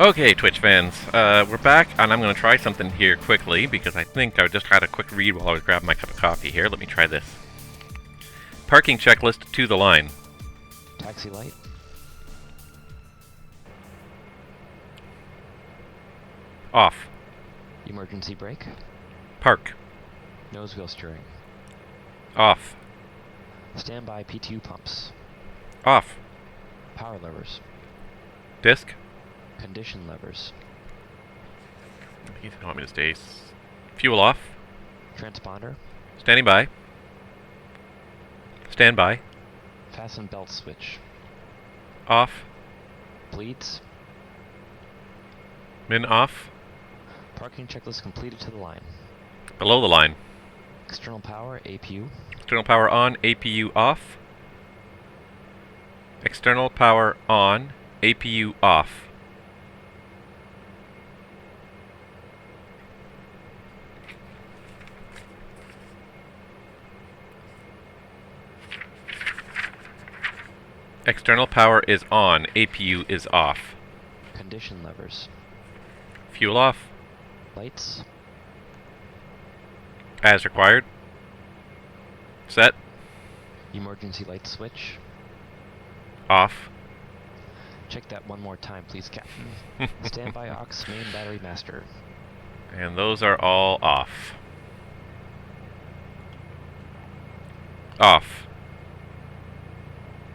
Okay, Twitch fans, we're back, and I'm going to try something here quickly, because I think I just had a quick read while I was grabbing my cup of coffee here. Let me try this. Parking checklist to the line. Taxi light. Off. Emergency brake. Park. Nose wheel steering. Off. Standby P2 pumps. Off. Power levers. Disc. Condition levers. He doesn't want me to stay. Fuel off. Transponder. Standing by. Stand by. Fasten belt switch. Off. Bleeds. Min off. Parking checklist completed to the line. Below the line. External power, APU. External power on, APU off. External power on, APU off. External power is on, APU is off. Condition levers. Fuel off. Lights. As required. Set. Emergency light switch. Off. Check that one more time, please, Captain. Standby aux main battery master. And those are all off. Off.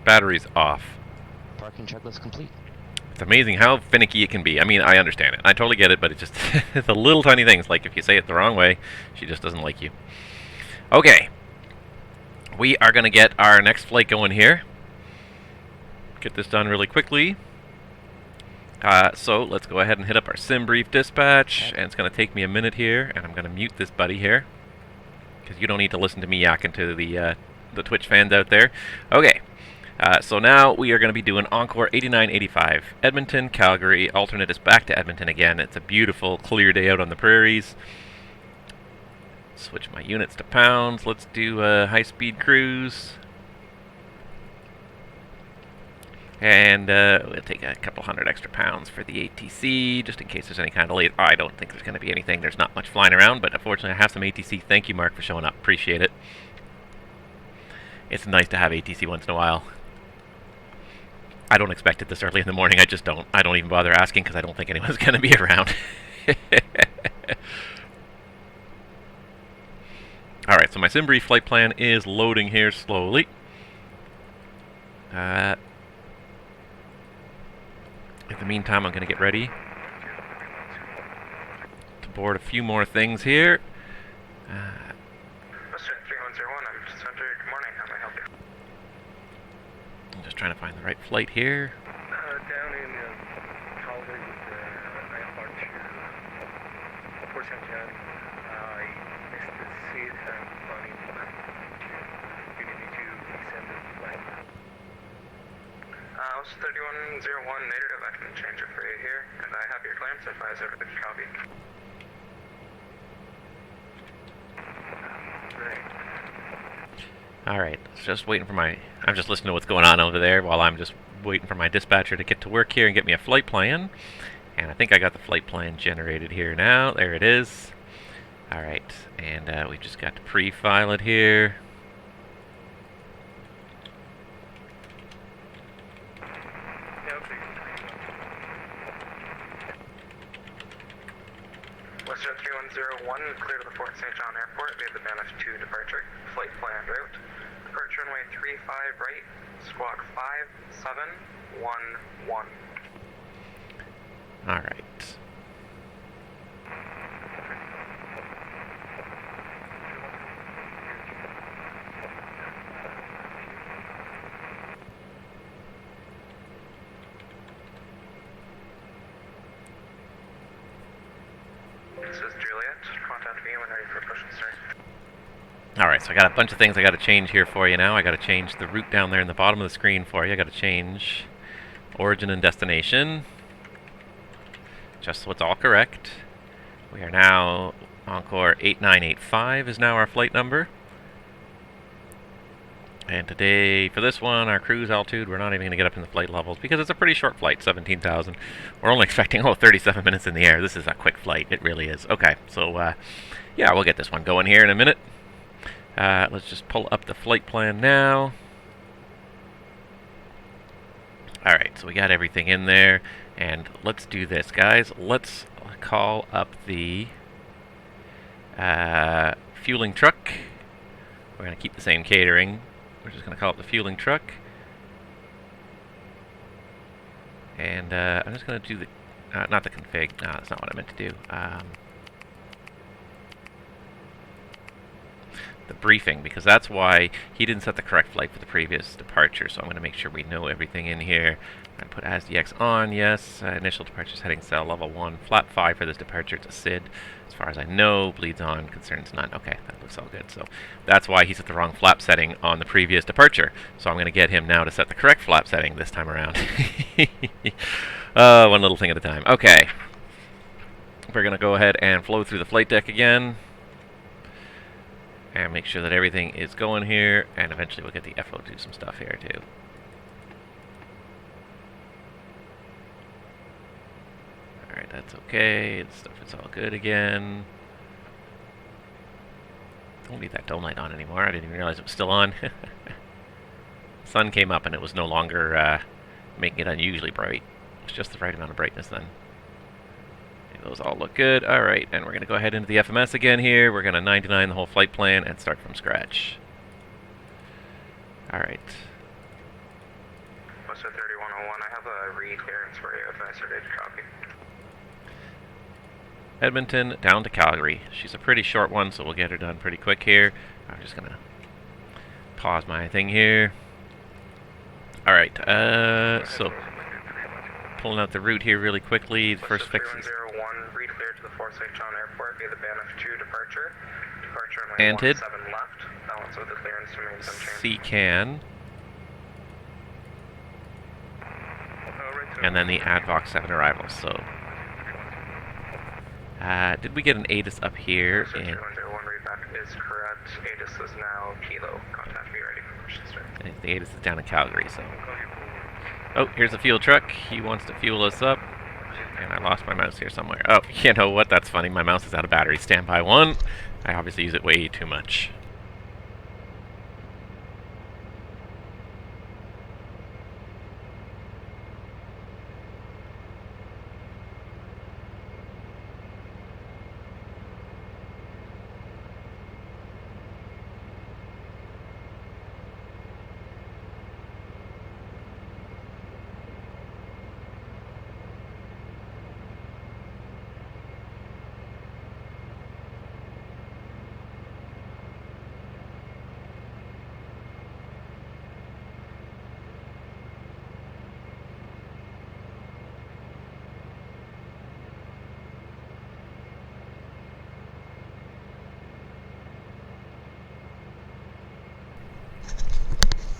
Batteries off. Parking checklist complete. It's amazing how finicky it can be. I mean, I understand it. I totally get it, but it's just it's the little tiny things. Like if you say it the wrong way, she just doesn't like you. Okay. We are going to get our next flight going here. Get this done really quickly. So let's go ahead and hit up our sim brief dispatch. And it's going to take me a minute here. And I'm going to mute this buddy here, because you don't need to listen to me yakking to the Twitch fans out there. Okay. So now we are going to be doing Encore 8985. Edmonton, Calgary. Alternate is back to Edmonton again. It's a beautiful, clear day out on the prairies. Switch my units to pounds. Let's do a high-speed cruise. And we'll take a couple hundred extra pounds for the ATC, just in case there's any kind of late... I don't think there's going to be anything. There's not much flying around, but unfortunately I have some ATC. Thank you, Mark, for showing up. Appreciate it. It's nice to have ATC once in a while. I don't expect it this early in the morning. I just don't. I don't even bother asking because I don't think anyone's going to be around. Alright, so my SimBrief flight plan is loading here slowly. In the meantime, I'm going to get ready to board a few more things here. I'm just trying to find the right flight here. Down in Calgary with IFR to Port St. John. I missed the seat and running to Unity 2 descended flight. Was 3101 native, I can change it for you here. And I have your clearance, advise over the copy. Alright, just waiting for my... I'm just listening to what's going on over there while I'm just waiting for my dispatcher to get to work here and get me a flight plan. And I think I got the flight plan generated here now. There it is. Alright, and we've just got to pre-file it here. Western 3101, clear to the Fort St. John Airport via the Banff 2 departure. Flight plan route. Departure runway 35 right, squawk 5711. Alright. This is Juliet. Contact me when ready for push and start. Alright, so I got a bunch of things I got to change here for you now. I got to change the route down there in the bottom of the screen for you. I got to change origin and destination, just so it's all correct. We are now Encore 8985 is now our flight number. And today, for this one, our cruise altitude, we're not even going to get up in the flight levels because it's a pretty short flight, 17,000. We're only expecting, 37 minutes in the air. This is a quick flight. It really is. Okay, so, yeah, we'll get this one going here in a minute. Let's just pull up the flight plan now. Alright, so we got everything in there. And let's do this, guys. Let's call up the fueling truck. We're going to keep the same catering. We're just going to call it the fueling truck. And I'm just going to do the... not the config. No, that's not what I meant to do. The briefing, because that's why he didn't set the correct flight for the previous departure. So I'm going to make sure we know everything in here. I'm going to put ASDX on, yes. Initial departure heading cell level 1. Flap 5 for this departure. It's a SID. As far as I know, bleeds on, concerns none. Okay, that looks all good. So that's why he set the wrong flap setting on the previous departure. So I'm going to get him now to set the correct flap setting this time around. One little thing at a time. Okay. We're going to go ahead and flow through the flight deck again. And make sure that everything is going here. And eventually we'll get the FO do some stuff here too. Alright, that's okay. It's all good again. Don't need that dome light on anymore. I didn't even realize it was still on. Sun came up and it was no longer making it unusually bright. It's just the right amount of brightness then. Okay, those all look good. Alright, and we're going to go ahead into the FMS again here. We're going to 99 the whole flight plan and start from scratch. Alright. Buster 3101, I have a read clearance for you if necessary to copy. Edmonton down to Calgary. She's a pretty short one, so we'll get her done pretty quick here. I'm just going to pause my thing here. Alright, so pulling out the route here really quickly. The first fix is 3101, read clear to the Fort St. John Airport via the Banff 2 departure. Departure on Anted. 17 left. Balance with the clearance remains unchanged. CCAN. And then the ADVOC 7 arrival. So, did we get an ATIS up here? One readback is correct. ATIS is now Kilo. Contact be ready for push start. The ATIS is down in Calgary, so. Oh, here's the fuel truck. He wants to fuel us up. And I lost my mouse here somewhere. Oh, you know what? That's funny. My mouse is out of battery. Standby 1. I obviously use it way too much.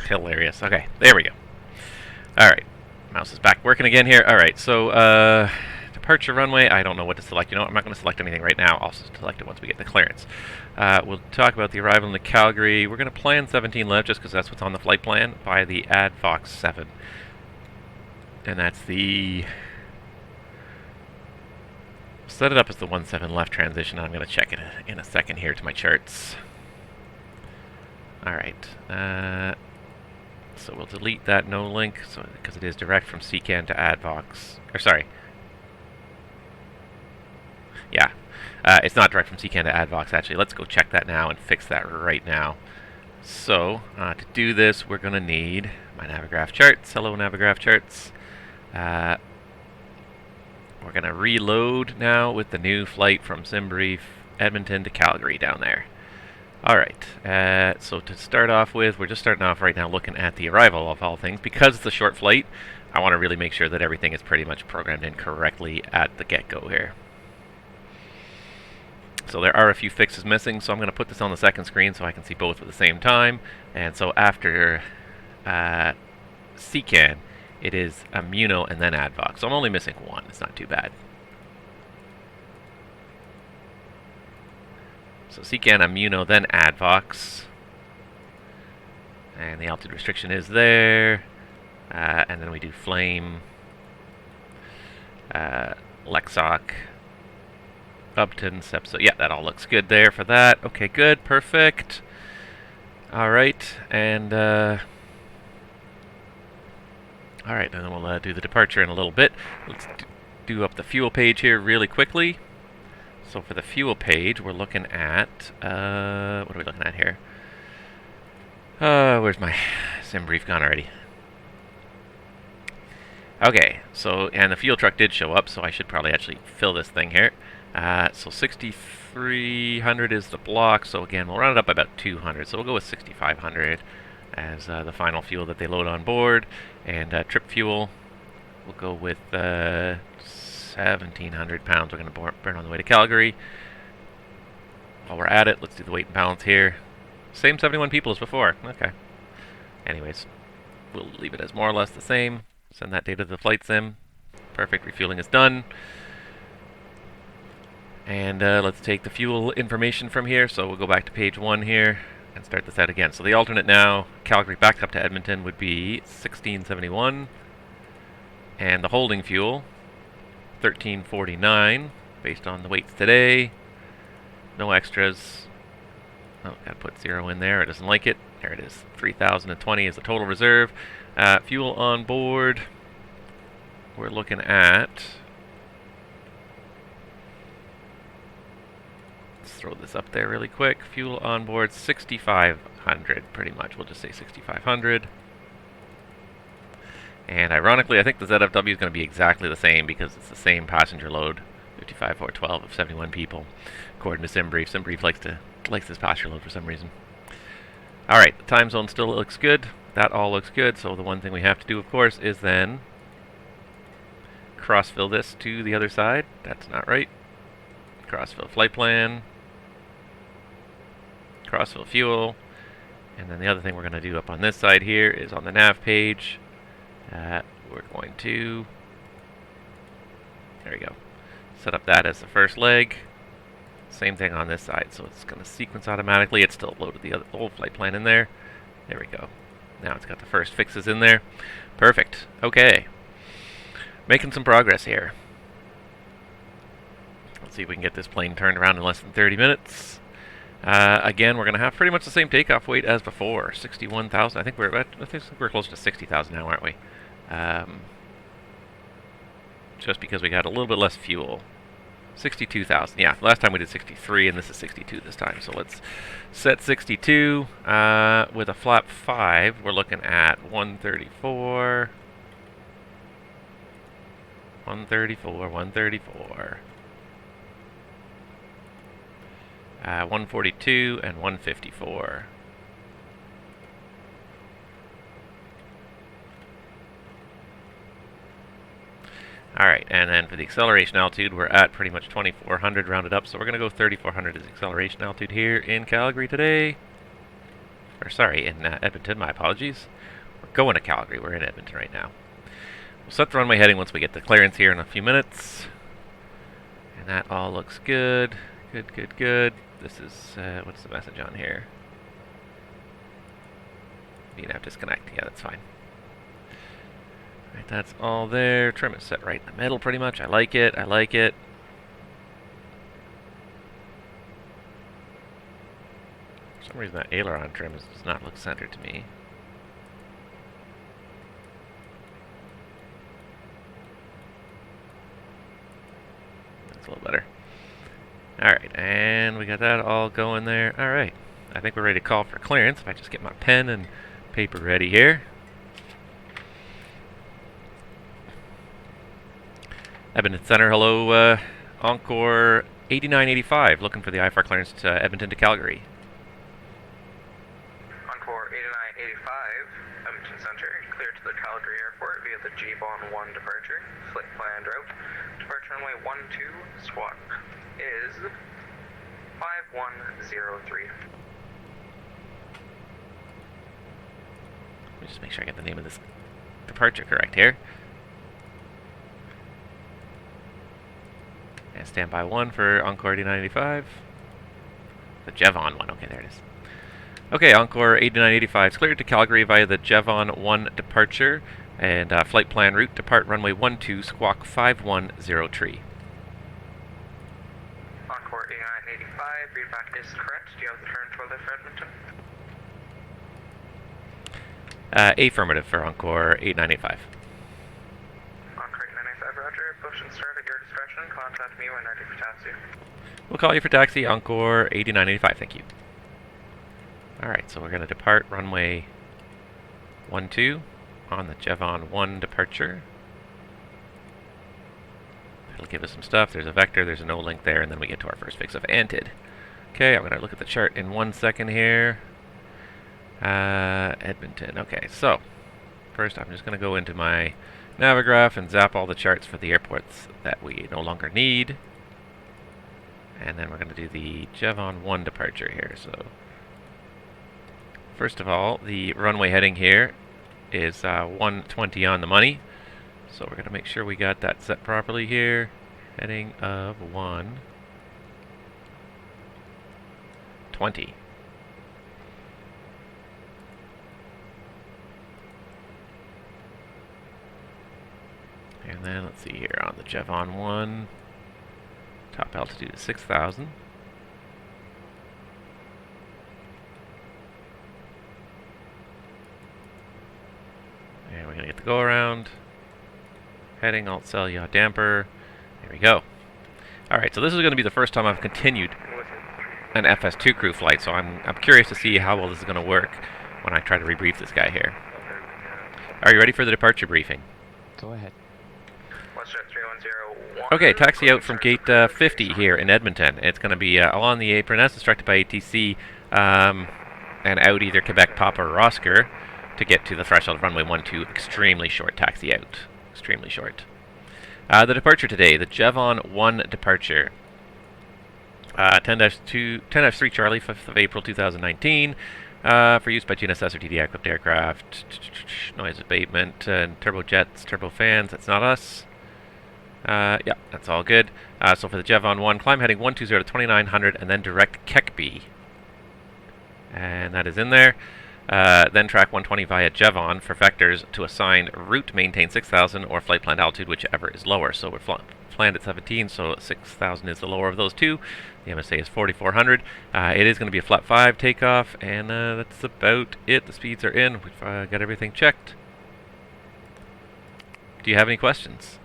Hilarious. Okay, there we go. Alright, mouse is back working again here. Alright, so, departure runway, I don't know what to select. You know what, I'm not going to select anything right now. I'll select it once we get the clearance. We'll talk about the arrival into Calgary. We're going to plan 17 left just because that's what's on the flight plan by the ADVOC 7. And that's the... Set it up as the 17 left transition. I'm going to check it in a second here to my charts. Alright, so we'll delete that no link because it is direct from CCAN to ADVOX. Or sorry. Yeah. It's not direct from CCAN to ADVOX actually. Let's go check that now and fix that right now. So, to do this we're going to need my Navigraph charts. Hello Navigraph charts. We're going to reload now with the new flight from SimBrief Edmonton to Calgary down there. Alright, so to start off with, we're just starting off right now looking at the arrival of all things. Because it's a short flight, I want to really make sure that everything is pretty much programmed in correctly at the get-go here. So there are a few fixes missing, so I'm going to put this on the second screen so I can see both at the same time. And so after CCAN, it is Immuno and then ADVOC. So I'm only missing one, it's not too bad. So CCAN, Immuno, then ADVOX. And the altitude restriction is there. And then we do flame, Lexoc, Upton, Sepso. Yeah, that all looks good there for that. Okay, good, perfect. All right, and all right, then we'll do the departure in a little bit. Let's do up the fuel page here really quickly. So for the fuel page, we're looking at what are we looking at here? Where's my sim brief gone already? Okay, so, and the fuel truck did show up, so I should probably actually fill this thing here. So 6,300 is the block, so again, we'll round it up by about 200. So we'll go with 6,500 as the final fuel that they load on board. And trip fuel, we'll go with 1,700 pounds we're going to burn on the way to Calgary. While we're at it, let's do the weight and balance here. Same 71 people as before. Okay. Anyways, we'll leave it as more or less the same. Send that data to the flight sim. Perfect, refueling is done. And let's take the fuel information from here. So we'll go back to page 1 here and start this out again. So the alternate now, Calgary back up to Edmonton, would be 1671. And the holding fuel, 1349, based on the weights today. No extras. Oh, gotta put 0 in there. It doesn't like it. There it is. 3,020 is the total reserve. Fuel on board, we're looking at, let's throw this up there really quick. Fuel on board, 6,500 pretty much. We'll just say 6,500. And ironically, I think the ZFW is going to be exactly the same because it's the same passenger load, 55,412 of 71 people, according to SimBrief. SimBrief likes this passenger load for some reason. All right, the time zone still looks good. That all looks good, so the one thing we have to do, of course, is then cross-fill this to the other side. That's not right. Cross-fill flight plan. Cross-fill fuel. And then the other thing we're going to do up on this side here is on the nav page. We're going to, there we go, set up that as the first leg. Same thing on this side, so it's going to sequence automatically. It's still loaded the old flight plan in there. There we go. Now it's got the first fixes in there. Perfect. Okay. Making some progress here. Let's see if we can get this plane turned around in less than 30 minutes. Again, we're going to have pretty much the same takeoff weight as before, 61,000. I think we're close to 60,000 now, aren't we? Just because we got a little bit less fuel. 62,000. Yeah, last time we did 63, and this is 62 this time. So let's set 62 with a flap 5. We're looking at 134, 134, 134, 142, and 154. Alright, and then for the acceleration altitude, we're at pretty much 2,400 rounded up, so we're going to go 3,400 as acceleration altitude here in Calgary today. Or sorry, in Edmonton, my apologies. We're going to Calgary, we're in Edmonton right now. We'll set the runway heading once we get the clearance here in a few minutes. And that all looks good. Good, good, good. This is, what's the message on here? VNAV disconnect, yeah, that's fine. Right, that's all there. Trim is set right in the middle pretty much. I like it. I like it. For some reason that aileron trim does not look centered to me. That's a little better. Alright, and we got that all going there. Alright, I think we're ready to call for clearance. If I just get my pen and paper ready here. Edmonton Center, hello, Encore 8985, looking for the IFR clearance to Edmonton to Calgary. Encore 8985, Edmonton Center, cleared to the Calgary Airport via the G-Bon 1 departure, flight planned route. Departure runway 12, squawk is 5103. Let me just make sure I get the name of this departure correct here. And standby 1 for Encore 8985. The Jevon one, okay, there it is. Okay, Encore 8985 is cleared to Calgary via the Jevon 1 departure, and flight plan route, depart runway 12, squawk 5103. Encore 8985, feedback is correct. Do you have the turn to lift for Edmonton? Affirmative for Encore 8985. Encore 8985, roger. Push and start at your discretion. Contact me when ready for taxi. We'll call you for taxi, Encore 8985, thank you. Alright, so we're going to depart runway 12 on the Jevon 1 departure. It'll give us some stuff. There's a vector, there's a no link there, and then we get to our first fix of anted. Okay, I'm going to look at the chart in 1 second here. Edmonton. Okay, so first I'm just going to go into my Navigraph and zap all the charts for the airports that we no longer need. And then we're going to do the Jevon 1 departure here. So first of all, the runway heading here is 120 on the money. So we're going to make sure we got that set properly here. Heading of 120. And then let's see here on the Jevon 1. Top altitude is 6,000. And we're going to get the go around. Heading, alt cell, yaw damper. There we go. Alright, so this is going to be the first time I've continued an FS2Crew flight, so I'm curious to see how well this is going to work when I try to rebrief this guy here. Are you ready for the departure briefing? Go ahead. Okay, taxi out from gate 50 here in Edmonton. It's going to be along the apron as instructed by ATC and out either Quebec, Papa, or Oscar to get to the threshold of runway 12. Extremely short taxi out. Extremely short. The departure today, the Jevon 1 departure. 10-3 Charlie, 5th of April 2019. For use by GNSS or TDI equipped aircraft. Noise abatement and turbojets, turbofans. That's not us. Yeah, that's all good. So for the Jevon 1, climb heading 120 to 2900 and then direct Kekby. And that is in there. Then track 120 via Jevon for vectors to assign route maintain 6,000 or flight planned altitude, whichever is lower. So we're planned at 17, so 6,000 is the lower of those two. The MSA is 4,400. It is going to be a flat 5 takeoff, and that's about it. The speeds are in. We've got everything checked. Do you have any questions?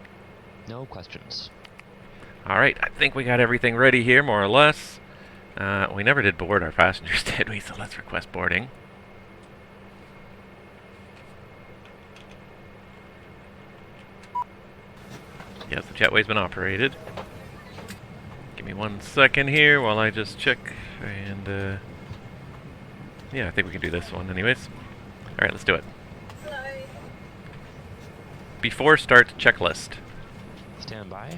No questions. Alright, I think we got everything ready here, more or less. We never did board our passengers, did we? So let's request boarding. Yes, the jetway's been operated. Give me 1 second here while I just check. And, yeah, I think we can do this one anyways. Alright, let's do it. Before start checklist. Stand by.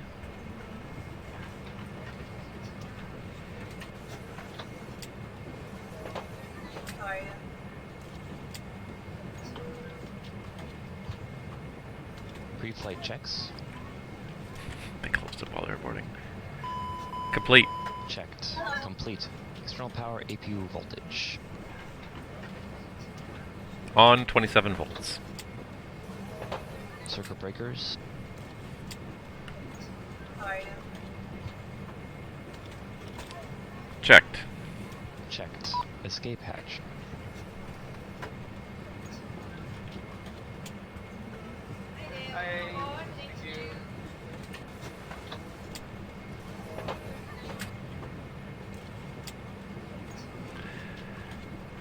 Pre-flight checks. They closed it while they were boarding. Complete. Checked. Complete. External power APU voltage. On 27 volts. Circuit breakers. Checked. Checked. Escape hatch.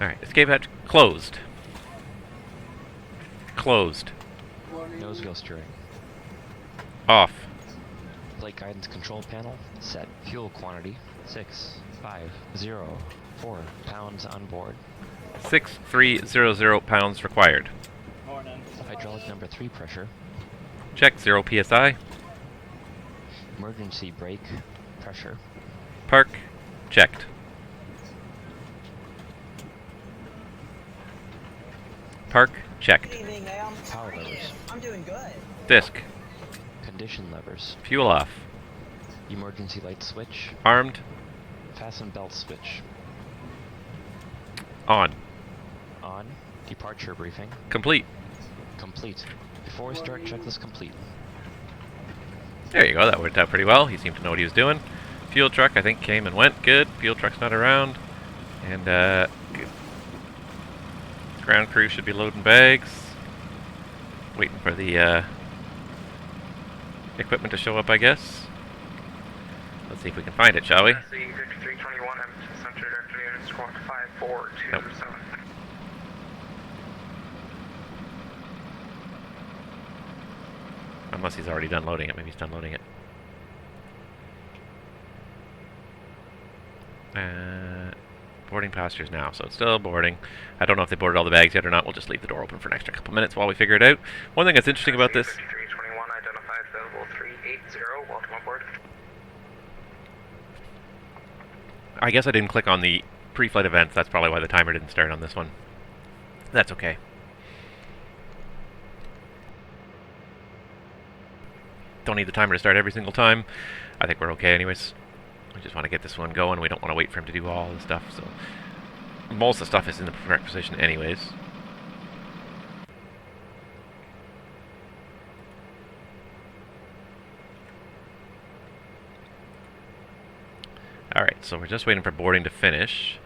Alright, escape hatch closed. Closed. Nose wheel steering. Off. Flight guidance control panel set. Fuel quantity 6,504 pounds on board. 6,300 pounds required. Hydraulic number 3 pressure. Check 0 psi. Emergency brake pressure. Park checked. Park checked. Good evening, ma'am. Power How are you? levers. I'm doing good. Disc. Condition levers. Fuel off. Emergency light switch. Armed. Fasten belt switch. On. On. Departure briefing. Complete. Complete. Before we start, checklist complete. There you go, that worked out pretty well. He seemed to know what he was doing. Fuel truck, I think, came and went. Good. Fuel truck's not around. And, good. Ground crew should be loading bags. Waiting for the, equipment to show up, I guess. Let's see if we can find it, shall we? C-5321, Edmonton Central Afternoon, squawk 5427. Unless he's already done loading it. Maybe he's done loading it. Boarding passengers now, so it's still boarding. I don't know if they boarded all the bags yet or not. We'll just leave the door open for an extra couple minutes while we figure it out. One thing that's interesting about this... C-5321, identified available 380, welcome aboard. I guess I didn't click on the pre-flight events. That's probably why the timer didn't start on this one. That's okay. Don't need the timer to start every single time. I think we're okay anyways. We just want to get this one going. We don't want to wait for him to do all the stuff. So most of the stuff is in the correct position anyways. Alright, so we're just waiting for boarding to finish.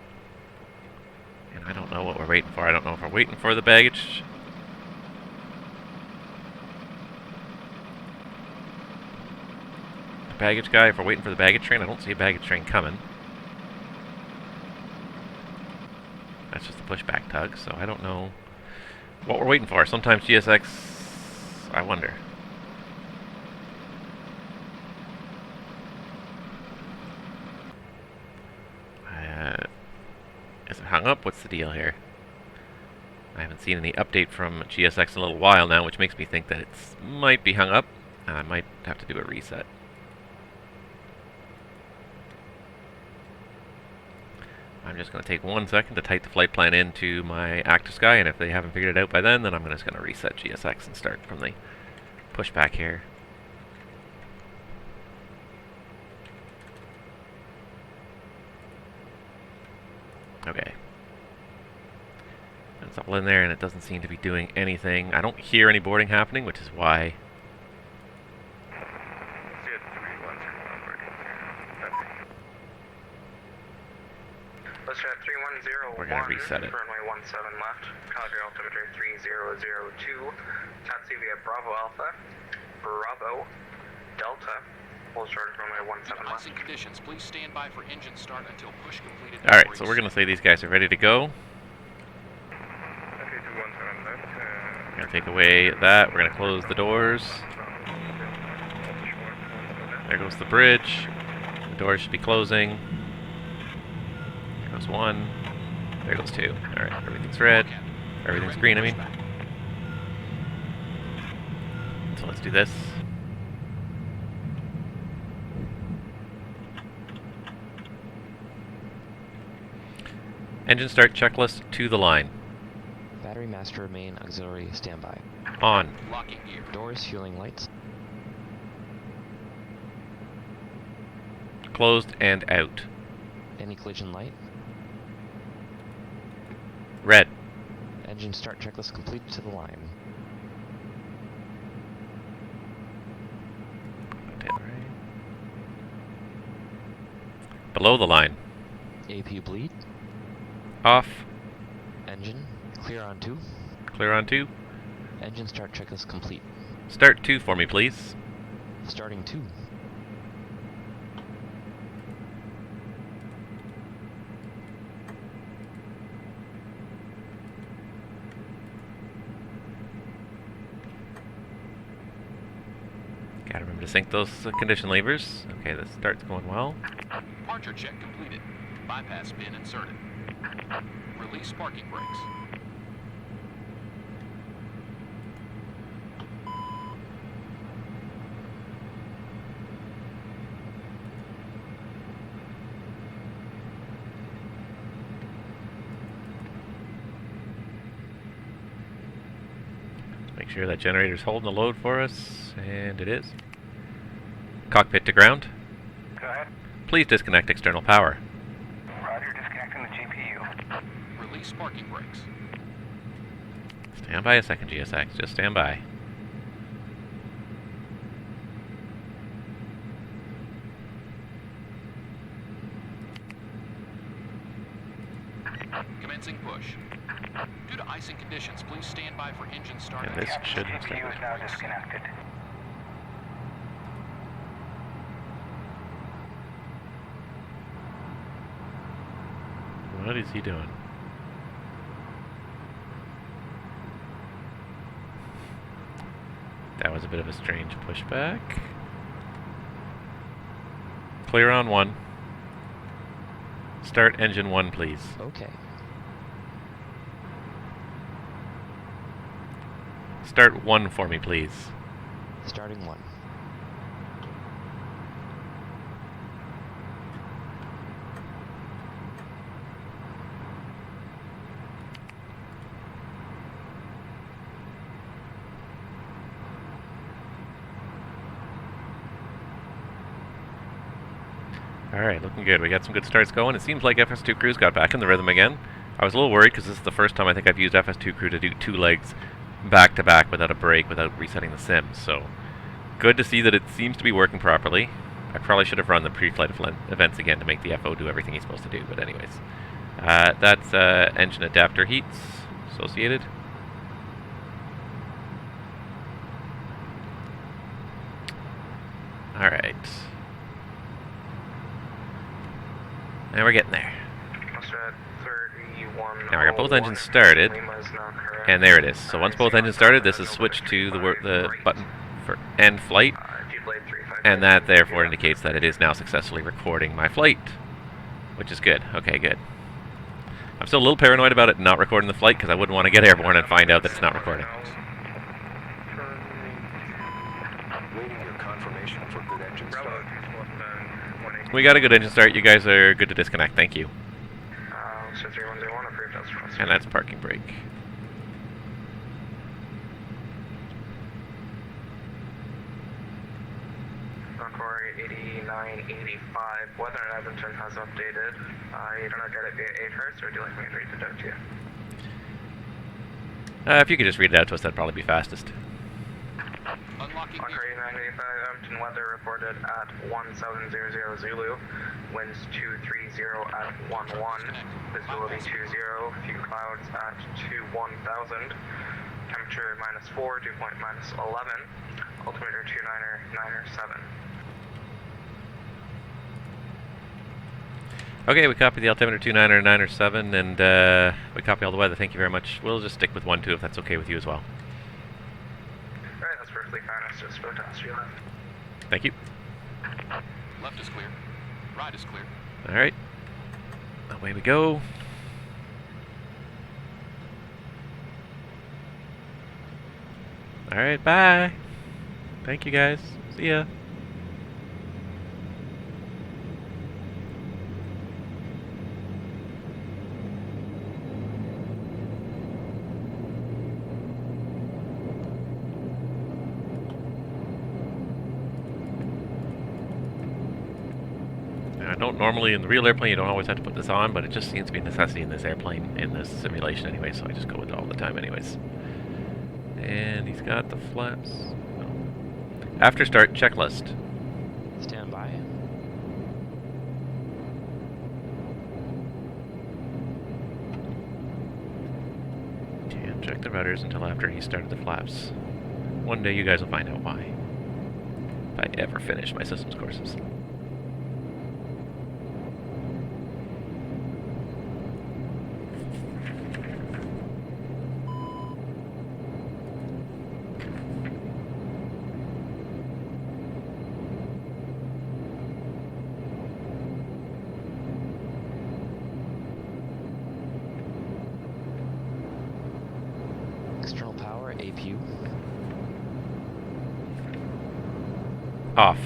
And I don't know what we're waiting for. I don't know if we're waiting for the baggage. The baggage guy, if we're waiting for the baggage train, I don't see a baggage train coming. That's just a pushback tug, so I don't know what we're waiting for. Sometimes GSX, I wonder. Is it hung up? What's the deal here? I haven't seen any update from GSX in a little while now, which makes me think that it might be hung up. I might have to do a reset. I'm just going to take 1 second to type the flight plan into my Active Sky, and if they haven't figured it out by then I'm just going to reset GSX and start from the pushback here. Okay. It's all in there and it doesn't seem to be doing anything. I don't hear any boarding happening, which is why... We're going to reset it. Runway 17 left, Calgary altimeter 3002, taxi via Bravo Alpha, Bravo, Delta, full charge runway 17 left. Icing conditions, please stand by for engine start until push completed. Alright, so we're going to say these guys are ready to go. We're going to take away that. We're going to close the doors. There goes the bridge. The doors should be closing. There goes one. There goes two. Alright, everything's red. Everything's green, I mean. So let's do this. Engine start checklist to the line. Battery master main auxiliary standby. On. Locking gear. Doors, fueling lights. Closed and out. Any collision light. Red. Engine start checklist complete to the line. Below the line. AP bleed. Off. Engine clear on 2. Clear on 2. Engine start checklist complete. Start 2 for me, please. Starting 2. Gotta remember to sync those condition levers. Okay, the start's going well. Departure check completed. Bypass pin inserted. Release parking brakes. Make sure that generator's holding the load for us, and it is. Cockpit to ground. Go ahead. Please disconnect external power. Roger, disconnecting the GPU. Release parking brakes. Stand by a second, GSX. Just stand by. Commencing push. Due to icing conditions, please stand by for engine start. And this should have CPU is started. now disconnected. What is he doing? That was a bit of a strange pushback. Clear on 1. Start engine 1, please. Okay. Start 1 for me, please. Starting 1. Alright, looking good. We got some good starts going. It seems like FS2Crew's got back in the rhythm again. I was a little worried because this is the first time I think I've used FS2Crew to do 2 legs back to back without a break, without resetting the sim. So, good to see that it seems to be working properly. I probably should have run the pre-flight events again to make the FO do everything he's supposed to do, but anyways. That's engine adapter heats associated. Alright. And we're getting there. Now I got both engines started, and there it is. So once both engines started, this is switched to the button for end flight, and that therefore indicates that it is now successfully recording my flight, which is good. Okay, good. I'm still a little paranoid about it not recording the flight because I wouldn't want to get airborne and find out that it's not recording. Waiting your confirmation for good engine start. We got a good engine start. You guys are good to disconnect. Thank you. And that's parking brake. Encore 8985. Weather in Edmonton has updated. You don't get it via 8 hertz, or would you like me to read it out to you? If you could just read it out to us, that'd probably be fastest. Unlocking Encore 8985. Edmonton weather reported at 1700 Zulu. Winds 230 at 11. Visibility 20. Few clouds at 21,000. Temperature -4. Dew point -11. Altimeter 299er7. Okay, we copy the altimeter 299er7, and we copy all the weather. Thank you very much. We'll just stick with 1-2 if that's okay with you as well. Alright, that's perfectly fine. It's just about to ask you left. Thank you. left is clear. Right is clear. Alright. Away we go. Alright, bye. Thank you guys. See ya. I don't normally, in the real airplane, you don't always have to put this on, but it just seems to be a necessity in this airplane, in this simulation anyway, so I just go with it all the time anyways. And he's got the flaps. Oh. After start checklist. Stand by. Can't check the rudders until after he started the flaps. One day you guys will find out why. If I ever finish my systems courses. External power, APU. Off.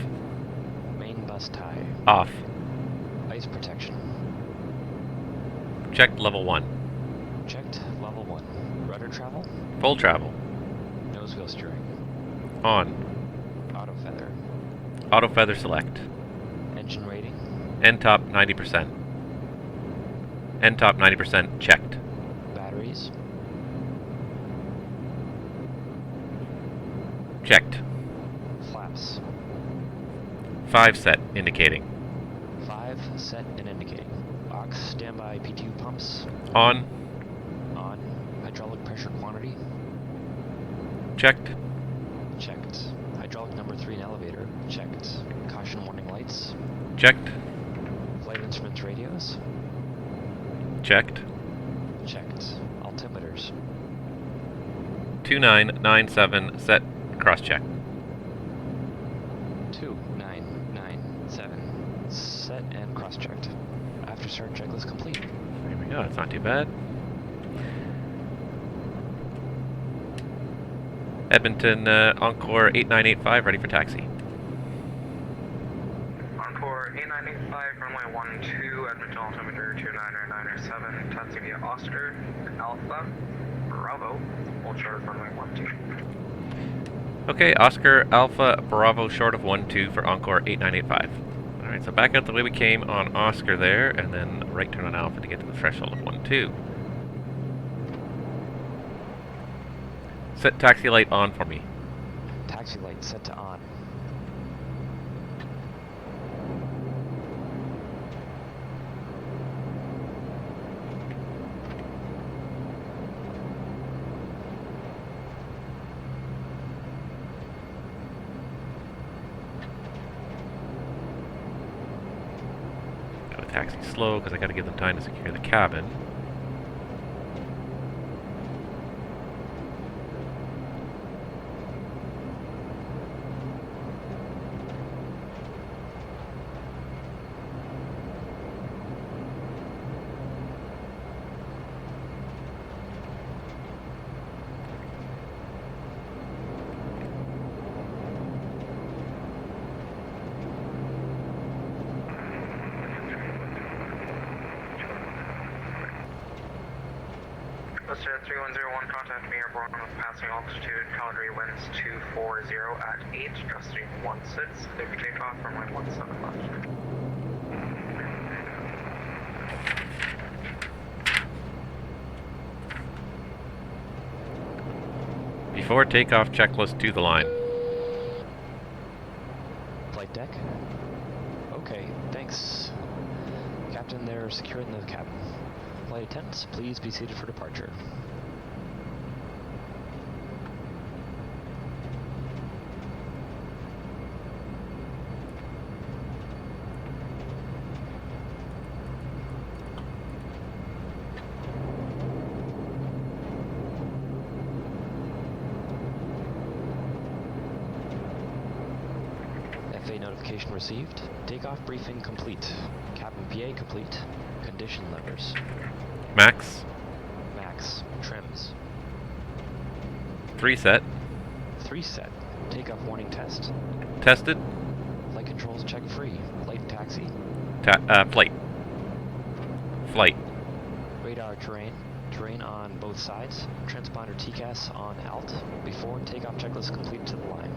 Main bus tie. Off. Ice protection. Checked level 1. Checked. Level 1. Rudder travel. Full travel. Nose wheel steering. On. Auto feather. Auto feather select. Engine rating. End top 90%. End top 90% checked. please. Checked. Flaps. 5 set, indicating. 5 set and indicating. Aux, standby P2 pumps. On. On. Hydraulic pressure quantity. Checked. Checked. Hydraulic number 3 in elevator. Checked. Caution warning lights. Checked. Flight instruments radios. Checked. Checked. Altimeters. 2997, set, cross-check. 2997. Set and cross-checked. After start checklist complete. There we go, that's not too bad. Edmonton, Encore 8985, ready for taxi. Encore 8985, runway 12, Edmonton altimeter 29997, taxi via Oscar, Alpha, Bravo, hold short of runway 12. Okay, Oscar Alpha Bravo short of 12 for Encore 8985. Alright, so back out the way we came on Oscar there, and then right turn on Alpha to get to the threshold of 12. Set taxi light on for me. Taxi light set to on. Gotta taxi slow because I gotta give them time to secure the cabin. Buster 3101, contact me airborne with passing altitude, Calgary winds 240 at 8, gusting 16, clear for takeoff, runway 17 left. Before takeoff, checklist to the line. Flight deck. Okay, thanks. Captain, they're securing the cabin. Flight attendants, please be seated for departure. FA notification received. Takeoff briefing complete. Cabin PA complete. Condition levers. Max, Max. Trims. 3 set. 3 set. Takeoff warning test. Tested. Flight controls check free. Flight and taxi. Flight. Flight. Radar terrain. Terrain on both sides. Transponder TCAS on alt. Before takeoff checklist complete to the line.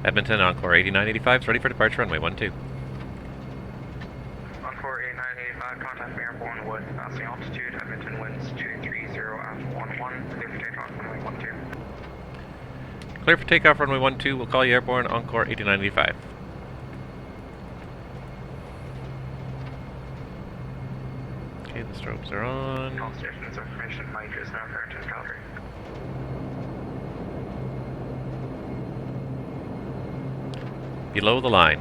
Edmonton, Encore 8985 is ready for departure, runway 12. Encore 8985, contact me airborne with passing altitude, Edmonton winds 230 at 11, clear for takeoff, runway 12. Clear for takeoff, runway 12. We'll call you airborne, Encore 8985. Okay, the strobes are on. All stations information, Mike is now Farrington, Calgary. Below the line.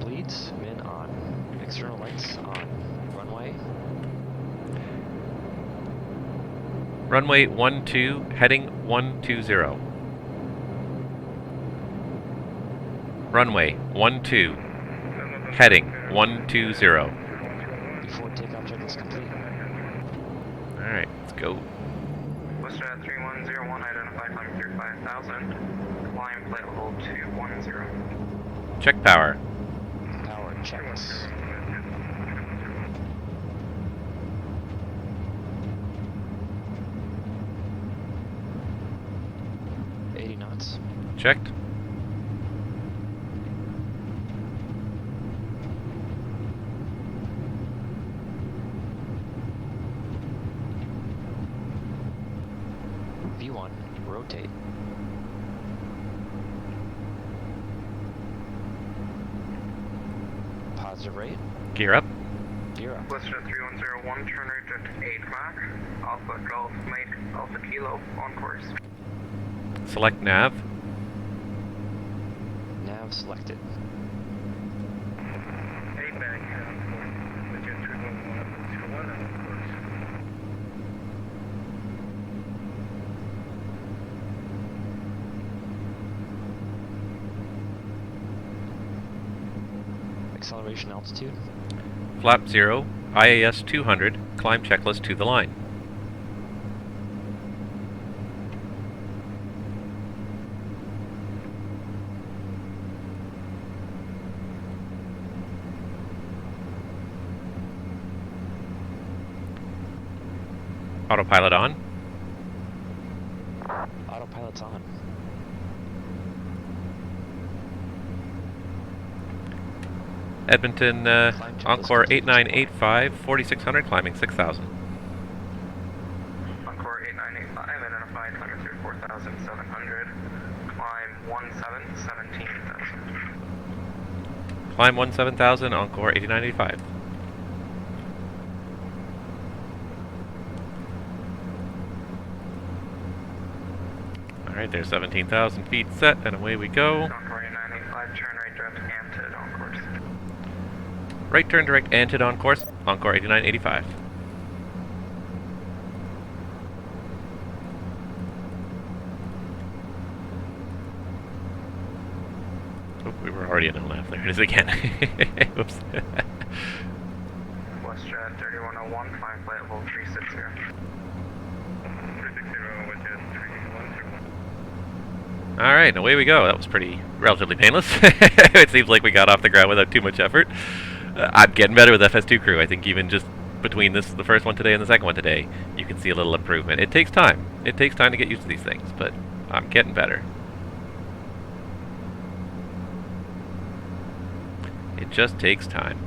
Bleeds, min on. External lights on. Runway. Runway 12, heading 120. Runway 12, heading 120. Before takeoff checklist complete. Alright, let's go. Worcester 3101, identify climbing through 5000, climb flight level 210. Check power. Power checks. checked. V1, rotate. Positive rate. Gear up. Gear up. Western 3101, turn right at 8 Mach. Alpha Golf Mike, Alpha Kilo, on course. Select nav. Nav selected. 8 back, for legit 31101, on course. Acceleration altitude. Flap 0, IAS 200, climb checklist to the line. Autopilot on. Autopilot's on. Edmonton Encore 8985, 4600, climbing 6000. Encore 8985, identified, climb through 4700, climb 17,000. Climb 17,000, Encore 8985. Alright, there's 17,000 feet set, and away we go. Encore 8985, turn right direct, Antid, on course. Right turn direct, Antid on course, Encore 8985. Oh, we were already in LNAV. There it is again. Oops. WestJet 3101, climb flight level 360. 360, WestJet 3101. Alright, away we go. That was relatively painless. It seems like we got off the ground without too much effort. I'm getting better with FS2Crew. I think even just between the first one today and the second one today, you can see a little improvement. It takes time. It takes time to get used to these things, but I'm getting better. It just takes time.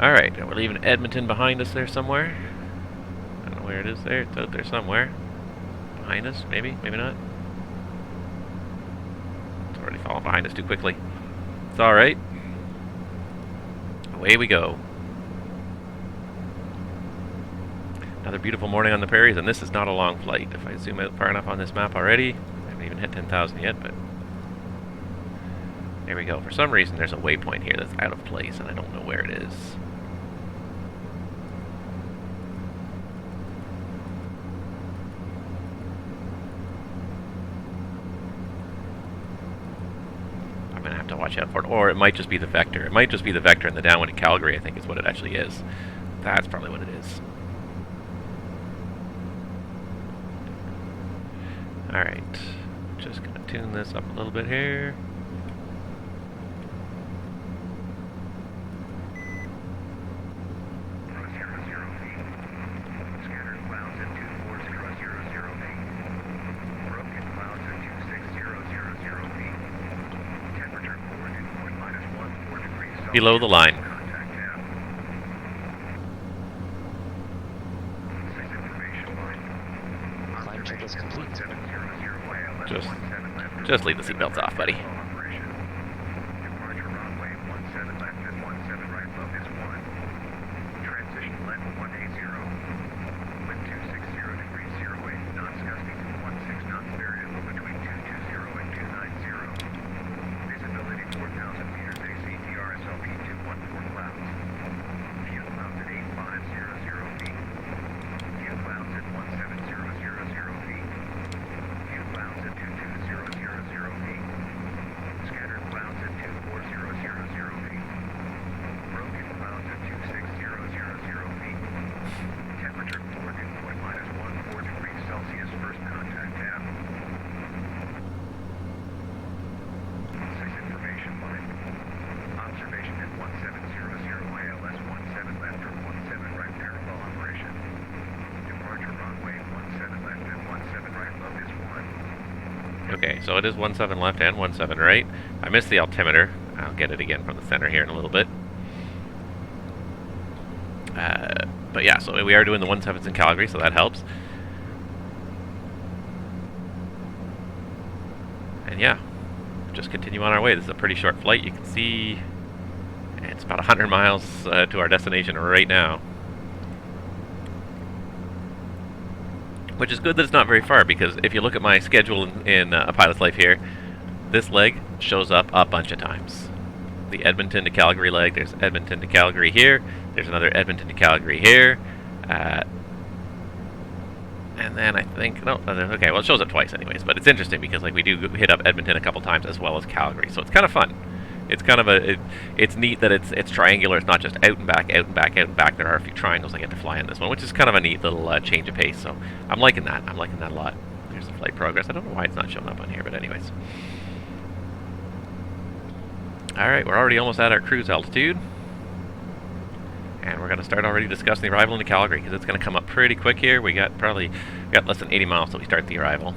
Alright, we're leaving Edmonton behind us there somewhere. I don't know where it is there. It's out there somewhere. Behind us, maybe? Maybe not. It's already fallen behind us too quickly. It's alright. Away we go. Another beautiful morning on the prairies, and this is not a long flight. If I zoom out far enough on this map already, I haven't even hit 10,000 yet, but there we go. For some reason, there's a waypoint here that's out of place, and I don't know where it is. I'm gonna have to watch out for it, or it might just be the vector. It might just be the vector in the downwind at Calgary, I think is what it actually is. That's probably what it is. Alright, just gonna tune this up a little bit here. Below the line. Climb checklist complete. Just leave the seatbelts off, buddy. Okay, so it is 17 left and 17 right. I missed the altimeter. I'll get it again from the center here in a little bit. But yeah, so we are doing the 17s in Calgary, so that helps. And yeah, just continue on our way. This is a pretty short flight. You can see it's about 100 miles to our destination right now. Which is good that it's not very far, because if you look at my schedule in A Pilot's Life here, this leg shows up a bunch of times. The Edmonton to Calgary leg, there's Edmonton to Calgary here, there's another Edmonton to Calgary here, and then I think, no, okay, well it shows up twice anyways, but it's interesting because like we do hit up Edmonton a couple times as well as Calgary, so it's kind of fun. It's kind of it's neat that it's triangular. It's not just out and back, out and back, out and back. There are a few triangles I get to fly in this one, which is kind of a neat little change of pace. So I'm liking that. I'm liking that a lot. There's the flight progress. I don't know why it's not showing up on here, but anyways. All right, we're already almost at our cruise altitude, and we're going to start already discussing the arrival into Calgary because it's going to come up pretty quick here. We got less than 80 miles till we start the arrival,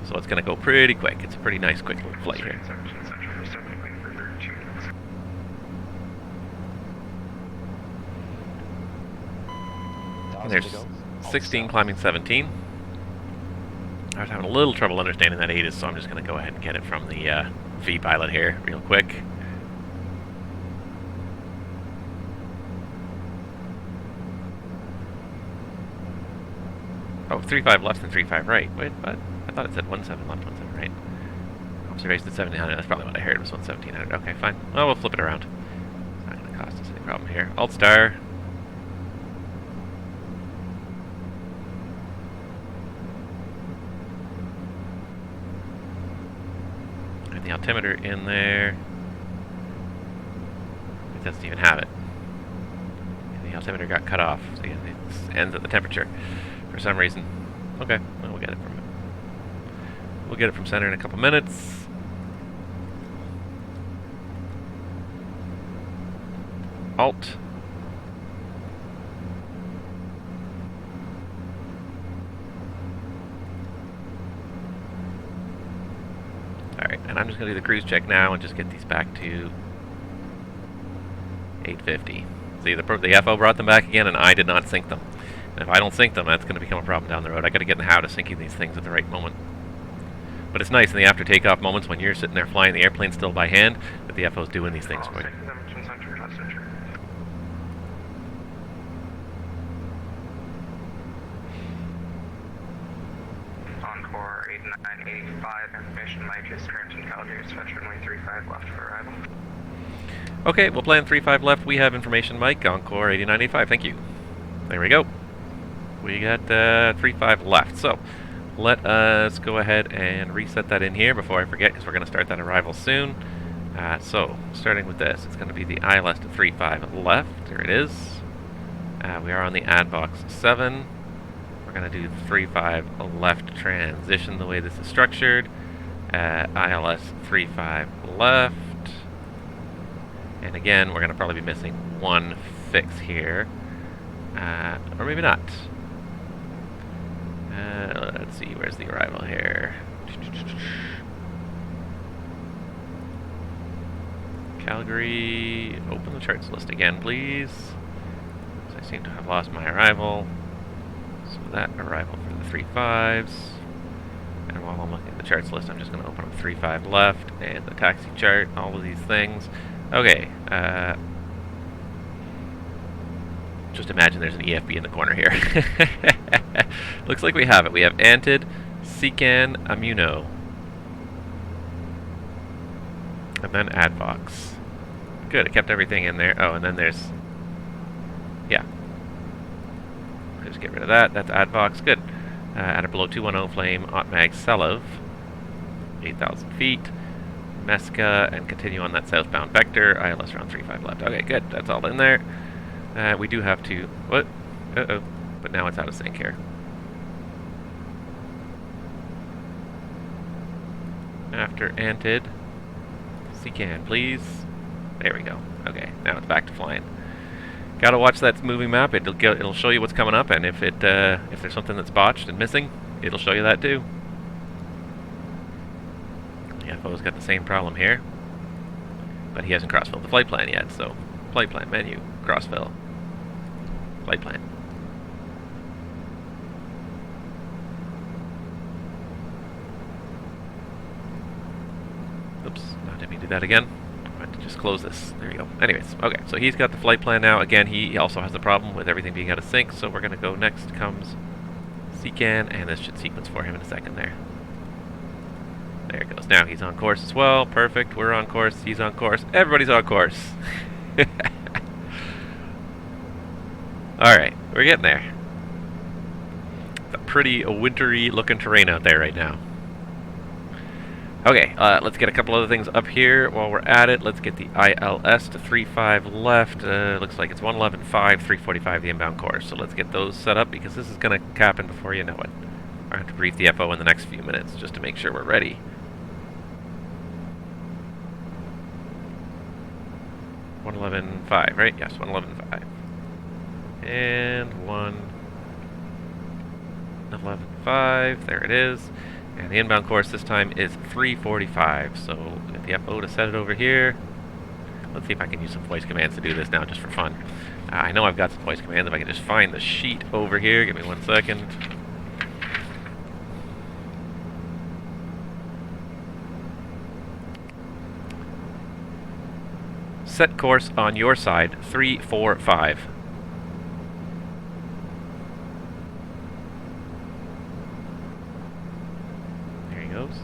so it's going to go pretty quick. It's a pretty nice, quick little flight here. And there's 16 climbing 17. I was having a little trouble understanding that ATIS, so I'm just going to go ahead and get it from the V pilot here real quick. Oh, 3.5 left and 3.5 right. Wait, what? I thought it said 1.7 left, 1.7 right. Observation at 1700. That's probably what I heard was 1700. Okay, fine. Well, we'll flip it around. It's not going to cost us any problem here. Alt star. The altimeter in there. It doesn't even have it. And the altimeter got cut off. So it ends at the temperature for some reason. Okay, well, we'll get it from center in a couple minutes. Alt. Alright, and I'm just going to do the cruise check now and just get these back to 850. See, the FO brought them back again and I did not sync them. And if I don't sync them, that's going to become a problem down the road. I got to get in the habit of syncing these things at the right moment. But it's nice in the after takeoff moments when you're sitting there flying the airplane still by hand that the FO's doing these things for you. Encore 8985, information Mike is current in Calgary, stretch runway 35 left for arrival. Okay, we'll plan 35 left. We have information Mike, Encore 8985, thank you. There we go. We got 35 left, so let us go ahead and reset that in here before I forget, because we're going to start that arrival soon. So, starting with this, it's going to be the ILS to 35 left. There it is. We are on the ad box 7. We're going to do the 35 left transition the way this is structured. ILS 35 left. And again, we're going to probably be missing one fix here. Or maybe not. Let's see, where's the arrival here? Calgary, open the charts list again, please. So I seem to have lost my arrival. So that arrival for the 35s. And while I'm looking at the charts list, I'm just going to open up 35 left and the taxi chart, all of these things. Okay, just imagine there's an EFB in the corner here. Looks like we have it. We have Antid, Secan, Amuno. And then Advox. Good, it kept everything in there. Oh, and then there's... yeah. Just get rid of that. That's Advox. Good. At a below 210 flame, Otmag Selov. 8,000 feet. Mesca, and continue on that southbound vector. ILS around 35 left. Okay, good. That's all in there. We do have to... what? Uh-oh. But now it's out of sync here. After Antid. Secan, please. There we go. Okay, now it's back to flying. Gotta watch that moving map. It'll show you what's coming up, and if there's something that's botched and missing, it'll show you that too. The FO's got the same problem here, but he hasn't cross-filled the flight plan yet, so flight plan menu, cross-fill, flight plan. Oops, not let me do that again. I have to just close this. There you go. Anyways, okay, so he's got the flight plan now. Again, he also has the problem with everything being out of sync, so we're going to go next comes CCAN, and this should sequence for him in a second there. There it goes. Now he's on course as well. Perfect. We're on course. He's on course. Everybody's on course. Alright, we're getting there. It's a pretty wintry looking terrain out there right now. Okay, let's get a couple other things up here while we're at it. Let's get the ILS to 35 left. Looks like it's 111.5, 345 the inbound course. So let's get those set up because this is going to happen before you know it. I have to brief the FO in the next few minutes just to make sure we're ready. $111.5, right? Yes, $111.5. And 111.5, there it is. And the inbound course this time is 345. So get the FO to set it over here. Let's see if I can use some voice commands to do this now just for fun. I know I've got some voice commands. If I can just find the sheet over here. Give me 1 second. Set course on your side, 345. There he goes.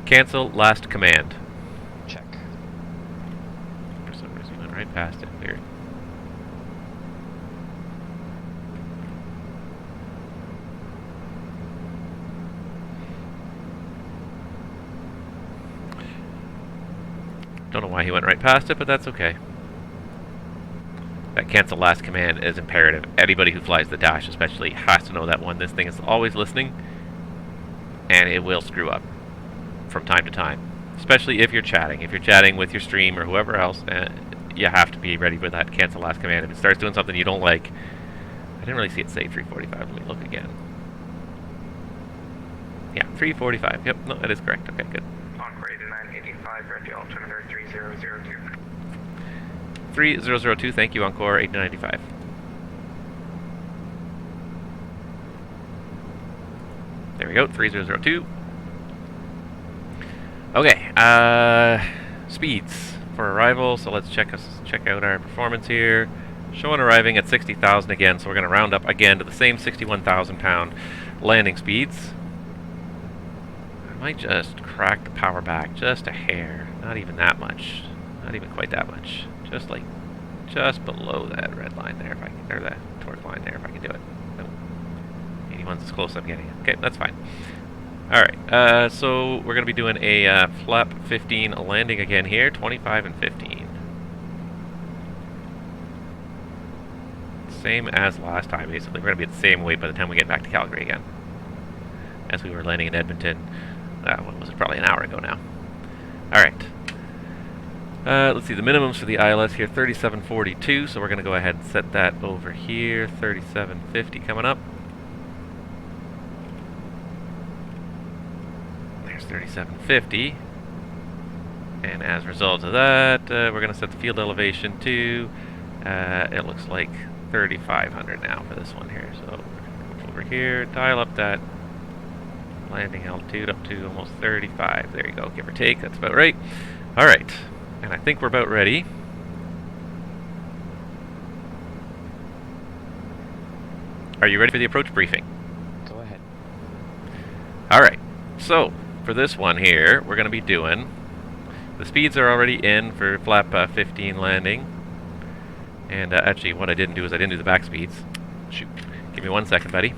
Cancel last command. Check. For some reason, we went right past it. Weird. Don't know why he went right past it, but that's okay. That cancel last command is imperative. Anybody who flies the dash especially has to know that one. This thing is always listening, and it will screw up from time to time, especially if you're chatting. If you're chatting with your stream or whoever else, you have to be ready for that cancel last command. If it starts doing something you don't like, I didn't really see it say 345. Let me look again. Yeah, 345. Yep, no, that is correct. Okay, good. Encore 8985, ready altimeter 3002. 3002, thank you, Encore 8995. There we go, 3002. Okay, speeds for arrival. So let's check out our performance here. Showing arriving at 60,000 again. So we're going to round up again to the same 61,000 pound landing speeds. I might just crack the power back just a hair. Not even that much. Not even quite that much. Just below that red line there, if I can, or that torque line there, if I can do it. Nope. 81's as close as I'm getting. Okay, that's fine. Alright, so we're going to be doing a flap 15 landing again here, 25 and 15. Same as last time, basically. We're going to be at the same weight by the time we get back to Calgary again. As we were landing in Edmonton, what was it, probably an hour ago now. Alright. Let's see, the minimums for the ILS here, 3742, so we're going to go ahead and set that over here, 3750 coming up. 3750, and as a result of that, we're going to set the field elevation to, it looks like 3,500 now for this one here. So over here, dial up that landing altitude up to almost 35. There you go, give or take. That's about right. All right, and I think we're about ready. Are you ready for the approach briefing? Go ahead. All right, so for this one here, we're going to be doing, the speeds are already in for flap 15 landing. And actually, what I didn't do is I didn't do the back speeds. Shoot. Give me 1 second, buddy.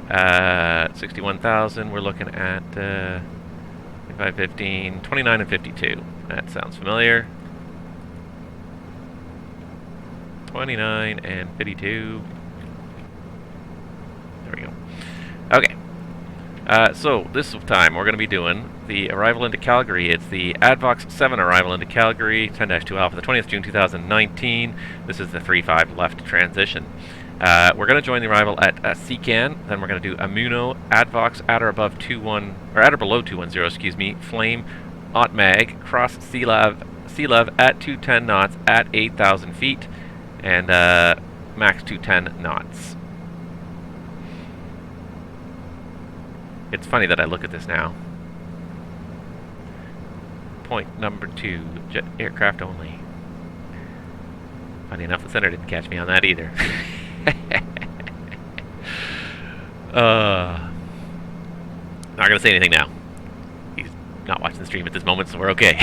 61,000, we're looking at 25, 15, 29 and 52. That sounds familiar. 29 and 52. There we go. Okay. So this time we're going to be doing the arrival into Calgary. It's the Advox 7 arrival into Calgary, 10-2 Alpha, the 20th June 2019. This is the 3-5 left transition. We're going to join the arrival at CCAN. Then we're going to do Amuno, Advox at or above 21, or at or below 210, excuse me. Flame, Otmag, cross CLEV at 210 knots at 8,000 feet, and max 210 knots. It's funny that I look at this now. Point number 2, jet aircraft only. Funny enough, the center didn't catch me on that either. Not gonna say anything now. He's not watching the stream at this moment, so we're okay.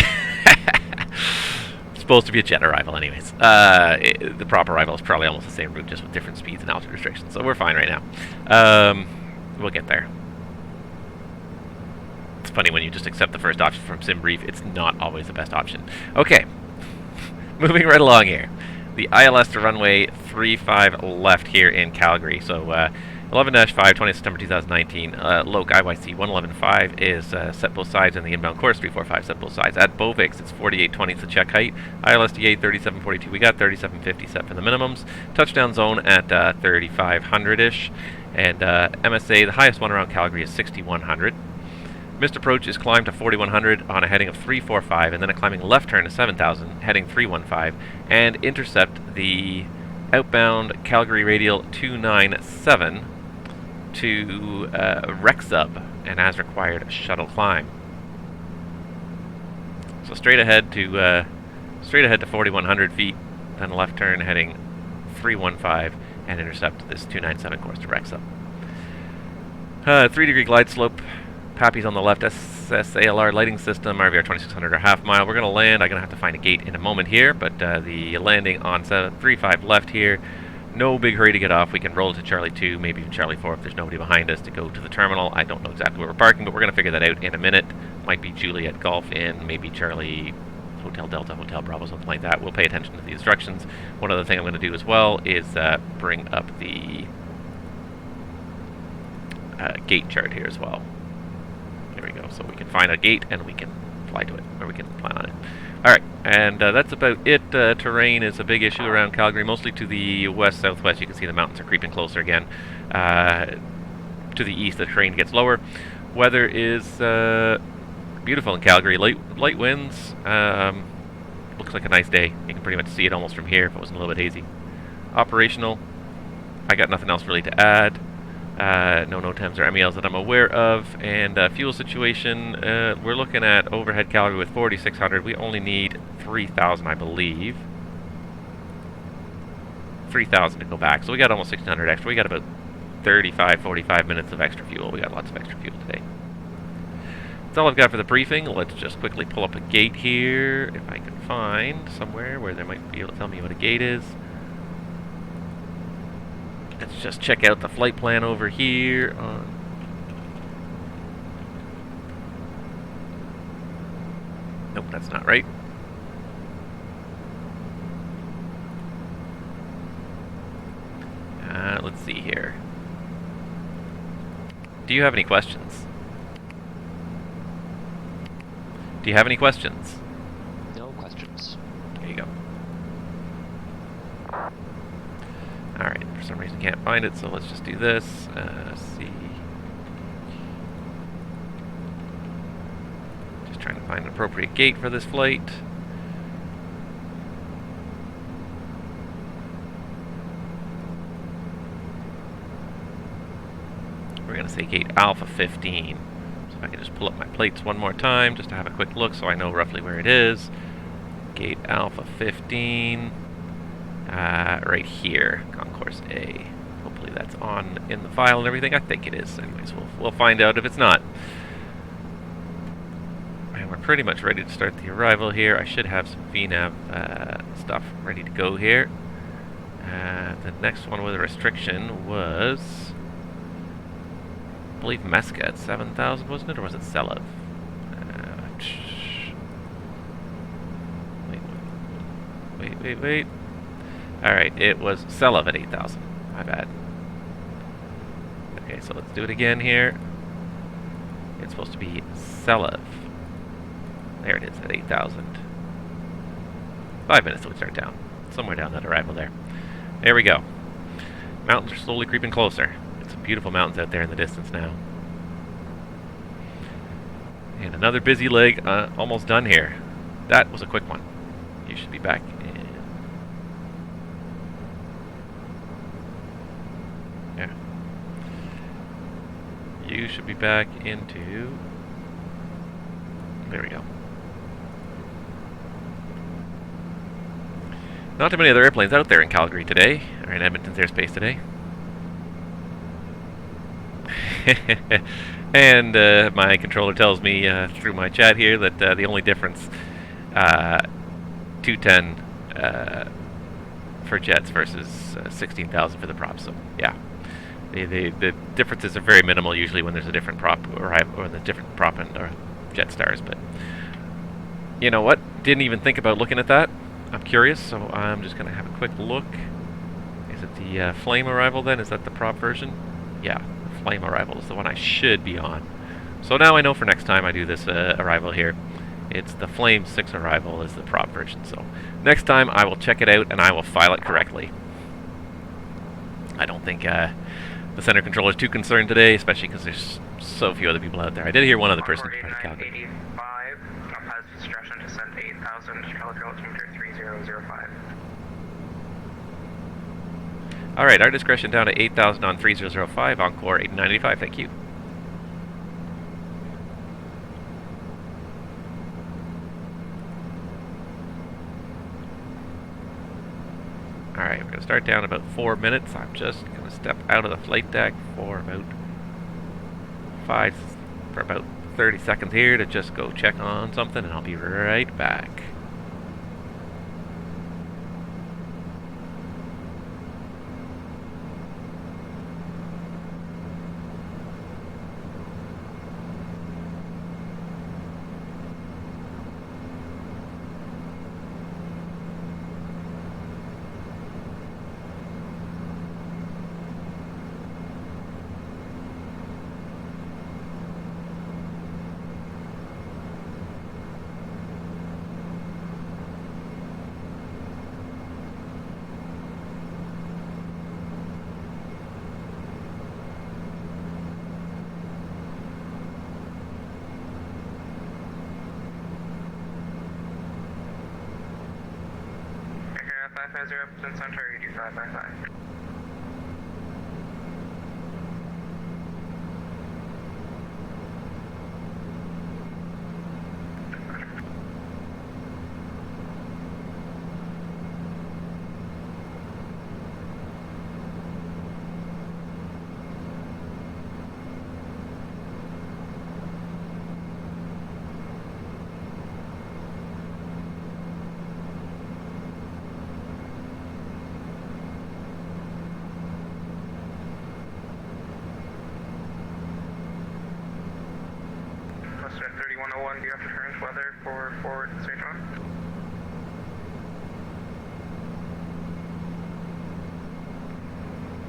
Supposed to be a jet arrival anyways. The proper arrival is probably almost the same route, just with different speeds and altitude restrictions, so we're fine right now. We'll get there. It's funny when you just accept the first option from SimBrief, it's not always the best option. Okay, moving right along here. The ILS to runway 35 left here in Calgary. So 11-5, 20 September 2019. Low CYEG-CYYC 111.5 is set both sides in the inbound course. 345 set both sides. At Bovix, it's 48.20 is the check height. ILSTA 37.42. We got 37.50 set for the minimums. Touchdown zone at 3,500-ish. And MSA, the highest one around Calgary, is 6,100. Missed approach is climbed to 4,100 on a heading of 345, and then a climbing left turn to 7,000, heading 315, and intercept the outbound Calgary radial 297 to Rexub, and as required, shuttle climb. So straight ahead to 4,100 feet, then left turn heading 315, and intercept this 297 course to Rexub. 3-degree glide slope. Pappy's on the left, SSALR lighting system, RVR 2600 or half mile. We're going to land. I'm going to have to find a gate in a moment here, but the landing on 35 left here. No big hurry to get off. We can roll to Charlie 2, maybe even Charlie 4 if there's nobody behind us to go to the terminal. I don't know exactly where we're parking, but we're going to figure that out in a minute. Might be Juliet Golf Inn, maybe Charlie Hotel Delta, Hotel Bravo, something like that. We'll pay attention to the instructions. One other thing I'm going to do as well is bring up the gate chart here as well. There we go, so we can find a gate and we can fly to it, or we can plan on it. Alright, and that's about it. Terrain is a big issue around Calgary, mostly to the west-southwest. You can see the mountains are creeping closer again. To the east, the terrain gets lower. Weather is beautiful in Calgary. Light winds. Looks like a nice day. You can pretty much see it almost from here if it wasn't a little bit hazy. Operational. I got nothing else really to add. No NOTAMs or MELs that I'm aware of. And fuel situation, we're looking at overhead Calgary with 4,600. We only need 3,000, I believe. 3,000 to go back. So we got almost 1,600 extra. We got about 35, 45 minutes of extra fuel. We got lots of extra fuel today. That's all I've got for the briefing. Let's just quickly pull up a gate here, if I can find somewhere where they might be able to tell me what a gate is. Let's just check out the flight plan over here. Nope, that's not right. Let's see here. Do you have any questions? Do you have any questions? No questions. There you go. Alright, for some reason can't find it, so let's just do this. See. Just trying to find an appropriate gate for this flight. We're going to say gate Alpha 15. So if I can just pull up my plates one more time, just to have a quick look so I know roughly where it is. Gate Alpha 15. Right here, Concourse A. Hopefully that's on in the file and everything. I think it is. Anyways, we'll find out if it's not. And we're pretty much ready to start the arrival here. I should have some VNAV stuff ready to go here. The next one with a restriction was, I believe, Mesca at 7,000, wasn't it? Or was it Selev? Wait. Alright, it was Selev at 8,000. My bad. Okay, so let's do it again here. It's supposed to be Selev. There it is, at 8,000. 5 minutes till we start down. Somewhere down that arrival there. There we go. Mountains are slowly creeping closer. It's some beautiful mountains out there in the distance now. And another busy leg, almost done here. That was a quick one. You should be back in... Yeah. You should be back into... There we go. Not too many other airplanes out there in Calgary today, or in Edmonton's airspace today. And my controller tells me through my chat here that the only difference, 210 for jets versus 16,000 for the props. So yeah, the differences are very minimal usually when there's a different prop or the different prop and or jet stars. But you know what? Didn't even think about looking at that. I'm curious, so I'm just gonna have a quick look. Is it the flame arrival then? Is that the prop version? Yeah. Flame arrival is the one I should be on. So now I know for next time I do this arrival here, it's the Flame 6 arrival is the prop version. So next time I will check it out and I will file it correctly. I don't think the center controller is too concerned today, especially because there's so few other people out there. I did hear one other person try to Calgary. 85, has discretion to send 8,000 Calgary altimeter 3005. Alright, our discretion down to 8,000 on 3005, Encore 895, thank you. Alright, we're going to start down in about 4 minutes. I'm just going to step out of the flight deck for about 30 seconds here to just go check on something, and I'll be right back. Represent Center 8555. Do you have to turn weather for forward St. John?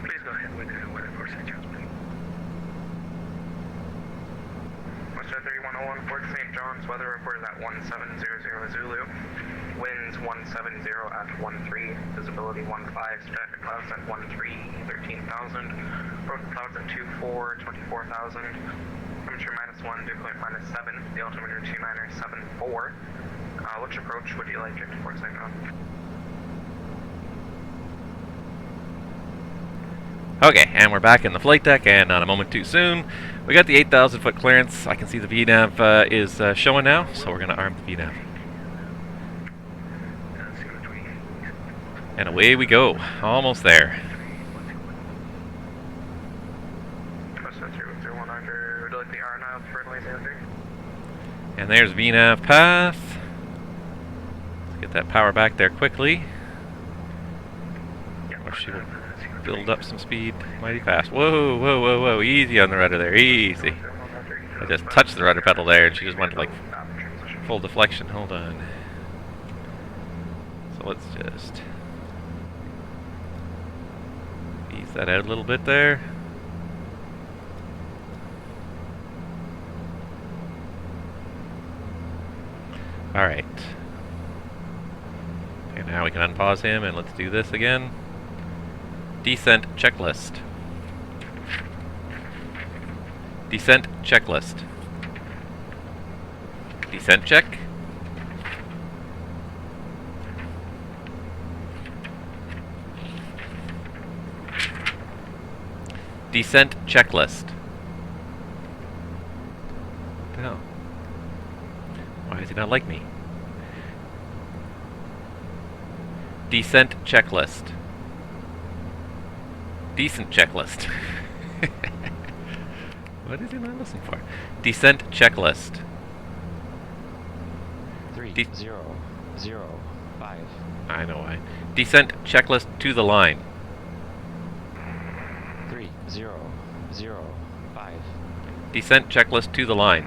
Please go ahead with the weather for St. John's, please. Western 3101 Fort St. John's, weather report is at 1700 Zulu. Winds 170 at 13, visibility 15, static clouds at 13, 13,000. Broken clouds at 24, 24,000. Temperature -1, dew point -7, the altimeter 2974. Which approach would you like to Fort St. John? Okay, and we're back in the flight deck, and not a moment too soon. We got the 8,000 foot clearance. I can see the VNAV is showing now, so we're going to arm the VNAV. And away we go. Almost there. And there's VNAV path. Let's get that power back there quickly. Or she will build up some speed mighty fast. Whoa, whoa, whoa, whoa. Easy on the rudder there. Easy. I just touched the rudder pedal there and she just went to like full deflection. Hold on. So let's just Set out a little bit there. Alright. Okay, now we can unpause him and let's do this again. Descent checklist. Descent checklist. Descent check. Descent checklist. What the hell? Why does he not like me? Descent checklist. Decent checklist. What is he not listening for? Descent checklist. 3005. I know why. Descent checklist to the line. 3005. Descent checklist to the line.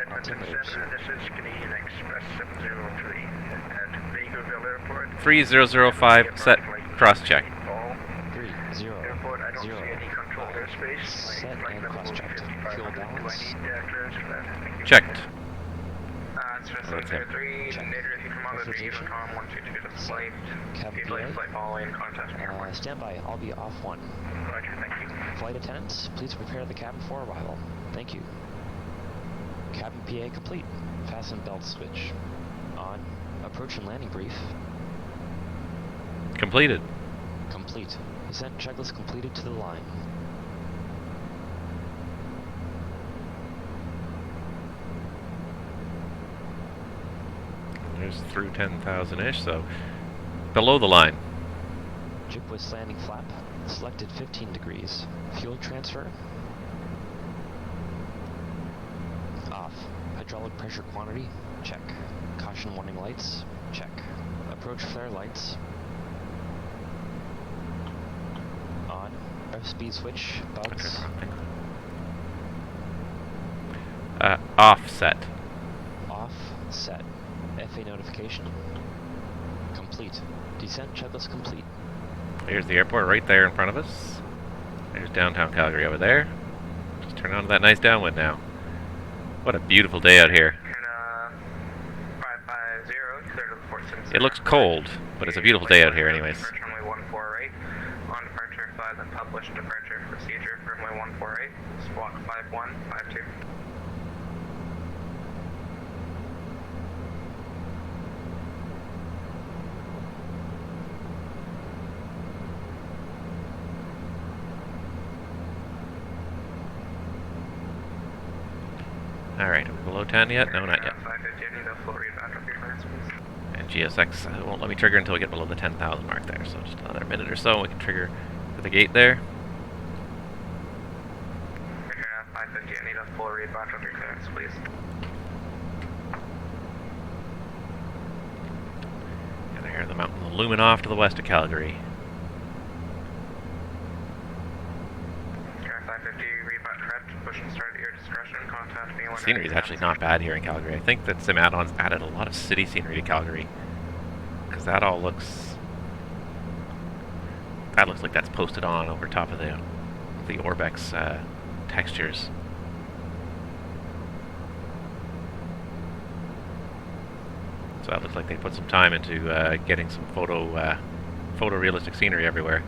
Edmonton Center, this is Canadian Express 703 at Vegreville Airport. 3005 set cross check. 30 Airport, I don't see any controlled airspace. Set and cross-checked. Fuel Do I balance. need clearance for that? Thank you. Checked. It's just 703, nadir if you come on the Authorization. Eagle 122 to the flight. Cabin Flight PA. following contact from airport. Stand by. I'll be off 1. Roger, thank you. Flight attendants, please prepare the cabin for arrival. Thank you. Cabin PA complete. Fasten belt switch. On. Approach and landing brief. Completed. Complete. Descent checklist completed to the line. There's through 10,000-ish, so below the line. Jib was landing flap. Selected 15 degrees. Fuel transfer. Off. Hydraulic pressure quantity. Check. Caution warning lights. Check. Approach flare lights. On. Speed switch. Bugs. Offset. Off. Set. FA notification. Complete. Descent checklist complete. Here's the airport right there in front of us. There's downtown Calgary over there. Just turn on to that nice downwind now. What a beautiful day out here. 550, clear to the Fort Simpson. It looks cold, but it's a beautiful day out here anyways. Runway 148. On departure, fly the published departure procedure. Runway 148. Squawk 5152. Alright, are we below 10 yet? No, not yet. 550, I need a full read back of your plans, please. And GSX won't let me trigger until we get below the 10,000 mark there, so just another minute or so and we can trigger to the gate there. 550, I need a full read back of your clearance, please. And I hear the mountain looming off to the west of Calgary. 550, read back correct, push and start at your discretion, contact me when... The scenery is actually not bad here in Calgary. I think that SimAddons added a lot of city scenery to Calgary. Because that all looks... That looks like that's posted on over top of the Orbex textures. So that looks like they put some time into getting some photorealistic scenery everywhere.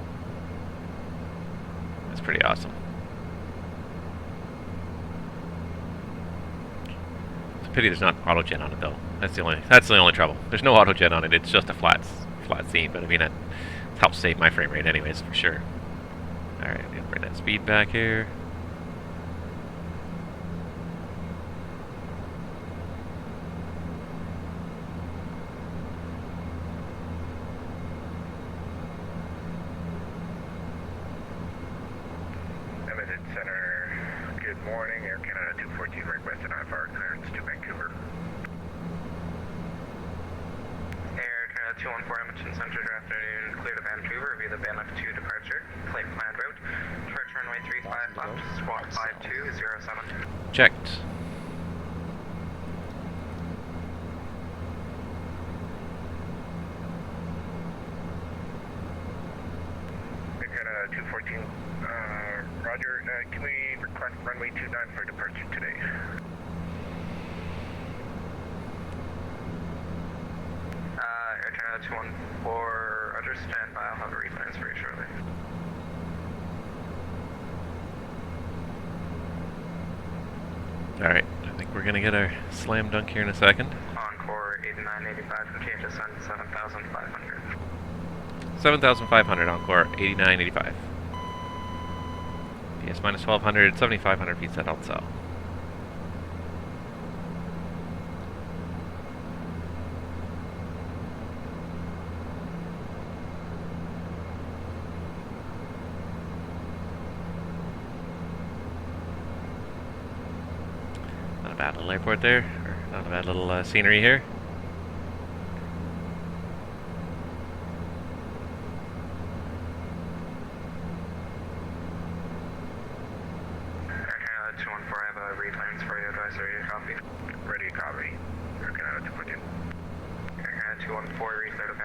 That's pretty awesome. It's a pity there's not autogen on it though. That's the only trouble. There's no autogen on it. It's just a flat scene. But I mean, it helps save my frame rate anyways for sure. All right, I'm gonna bring that speed back here. Limited Center, good morning. Air Canada 214 requested IFR clearance to Vancouver. Air Canada 214 Edmonton Center, good afternoon. Clear to Vancouver via the Bannock 2 departure. Flight planned route. Departure runway 35 left, squawk 5207. Checked. Air Canada 214. Roger. Can we request runway 29 for departure today? Air Canada 214, Roger, stand by. I'll have a replans for you shortly. Alright, I think we're gonna get our slam dunk here in a second. Encore 8985, continue to descend 7,500. 7,500, Encore, 8985. PS minus 1,200, 7,500 feet set out south. Not a bad little airport there, or not a bad little scenery here.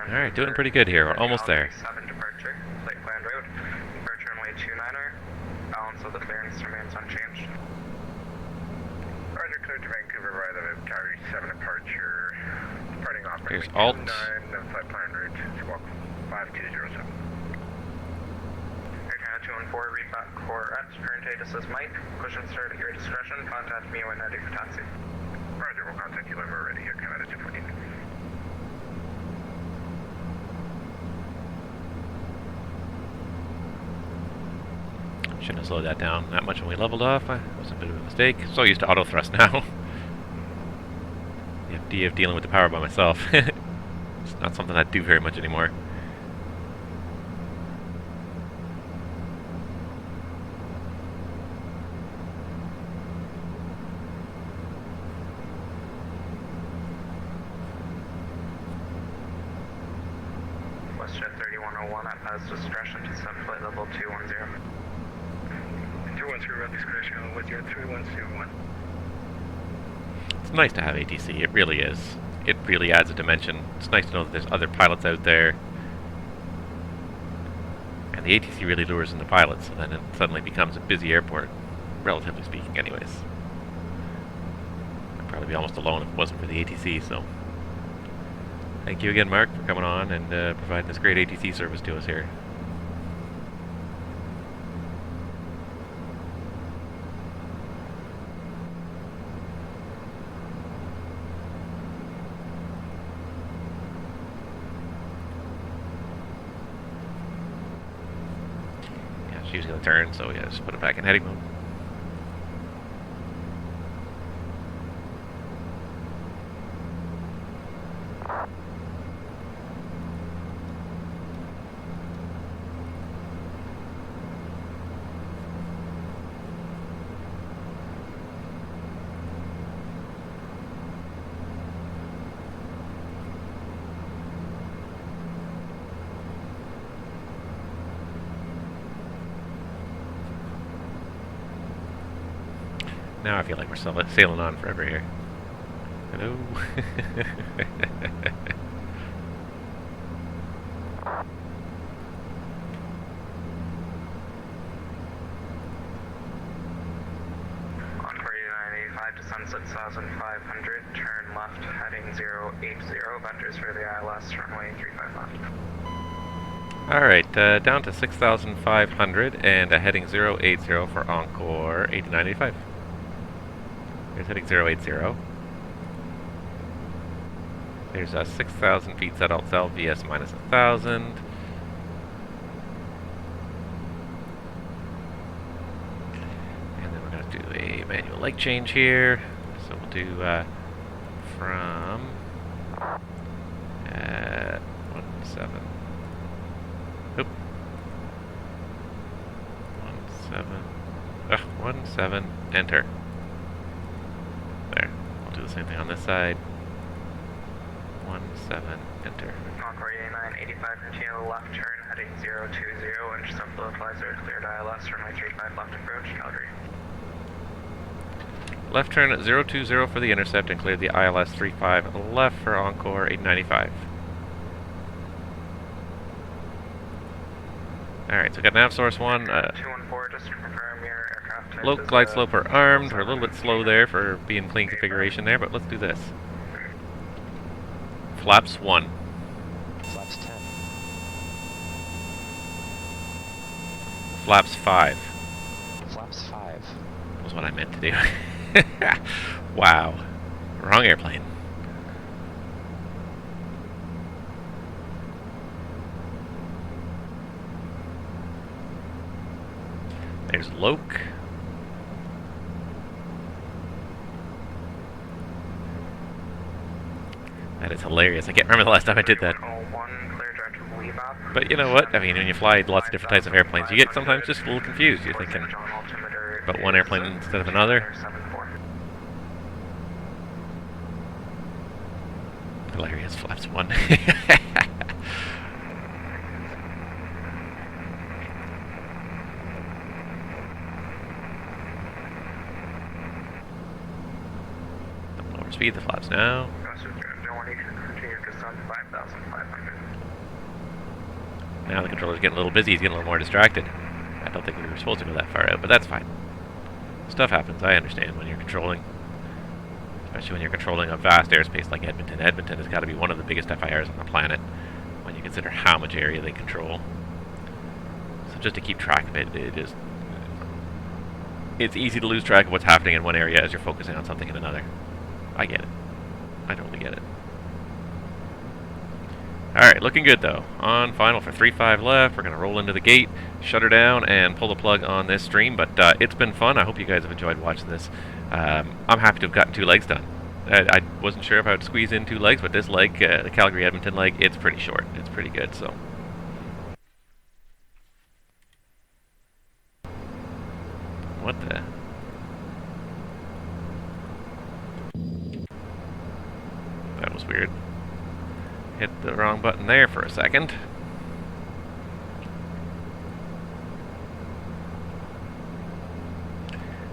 Alright, doing pretty good here. We're almost there. 7 departure, flight plan route, departure runway 29er, balance of the clearance remains unchanged. Roger, cleared to Vancouver via the Calgary 7 departure, departing off Here's runway alt. 29, flight plan route, squawk 5207. Air Canada 214, read back core at current date, this is Mike, push and start at your discretion, contact me when ready for taxi. Roger, we'll contact you when we're ready, Air Canada 214. Shouldn't have slowed that down that much when we leveled off. That was a bit of a mistake. So used to auto thrust now. DF dealing with the power by myself. It's not something I do very much anymore. WestJet 3101 at PAS discretion to set flight level 210. 213 red discretion, WestJet 3101. It's nice to have ATC, it really is. It really adds a dimension. It's nice to know that there's other pilots out there. And the ATC really lures in the pilots, and then it suddenly becomes a busy airport, relatively speaking anyways. I'd probably be almost alone if it wasn't for the ATC, so... Thank you again, Mark, for coming on and providing this great ATC service to us here. She's going to turn, so yeah, just put it back in heading mode. Now I feel like we're sailing on forever here. Hello? Encore 8985, descend 6,500, turn left, heading 080, vectors for the ILS, runway 35 left. Alright, down to 6,500 and a heading 080 for Encore 8985. Here's heading 080. There's 6,000 feet set alt cell, VS minus 1,000. And then we're going to do a manual leg change here. So we'll do from 17. Oop. 17. Enter. There. I'll do the same thing on this side. 17, enter. Encore 8985, continue left turn, heading 020, intercept localizer, cleared ILS, runway 35 left approach, Calgary. Left turn at 020 for the intercept and clear the ILS 35 left for Encore 895. Alright, so we got nav source 1. 214, just to confirm your aircraft type Low is, glide slope are armed. We're a little bit slow there for being clean configuration there, but let's do this. Flaps 1. Flaps 10. Flaps 5. Flaps 5. Was what I meant to do. Wow. Wrong airplane. There's Loke. That is hilarious. I can't remember the last time I did that. 101, clear direct to leave up. But you know what? I mean, when you fly lots of different types of airplanes, you get sometimes just a little confused. You're thinking about one airplane instead of another. Hilarious. Flaps 1. Speed the flaps now. Now the controller's getting a little busy, he's getting a little more distracted. I don't think we were supposed to go that far out, but that's fine. Stuff happens, I understand when you're controlling. Especially when you're controlling a vast airspace like Edmonton. Edmonton has got to be one of the biggest FIRs on the planet when you consider how much area they control. So just to keep track of it, it's easy to lose track of what's happening in one area as you're focusing on something in another. I get it. I totally get it. Alright, looking good though. On final for 3-5 left. We're going to roll into the gate, shut her down, and pull the plug on this stream. But it's been fun. I hope you guys have enjoyed watching this. I'm happy to have gotten 2 legs done. I wasn't sure if I would squeeze in 2 legs, but this leg, the Calgary-Edmonton leg, it's pretty short. It's pretty good, so. What the... That was weird. Hit the wrong button there for a second.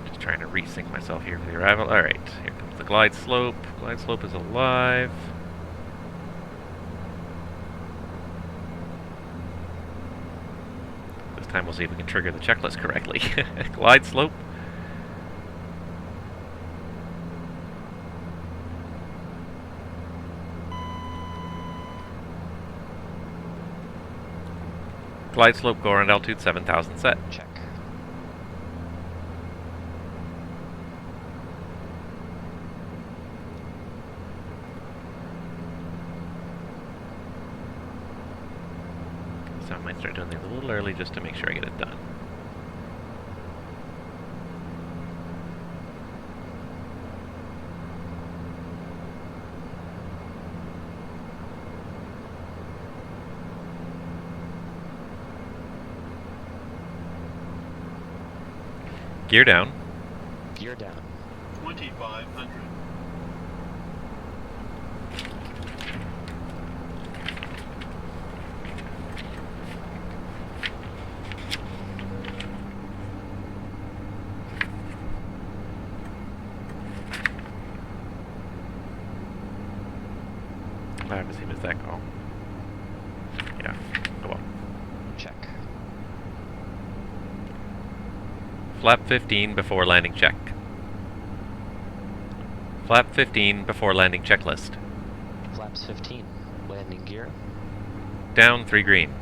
Just trying to resync myself here for the arrival. Alright, here comes the glide slope. Glide slope is alive. This time we'll see if we can trigger the checklist correctly. Glide slope. Glide slope, go around altitude 7,000 set. Check. So I might start doing things a little early just to make sure I get it done. Gear down. Gear down. 2,500. I haven't seen that call. Yeah, go on. Check. Flap 15 before landing check. Flap 15 before landing checklist. Flaps 15. Landing gear. Down 3 green.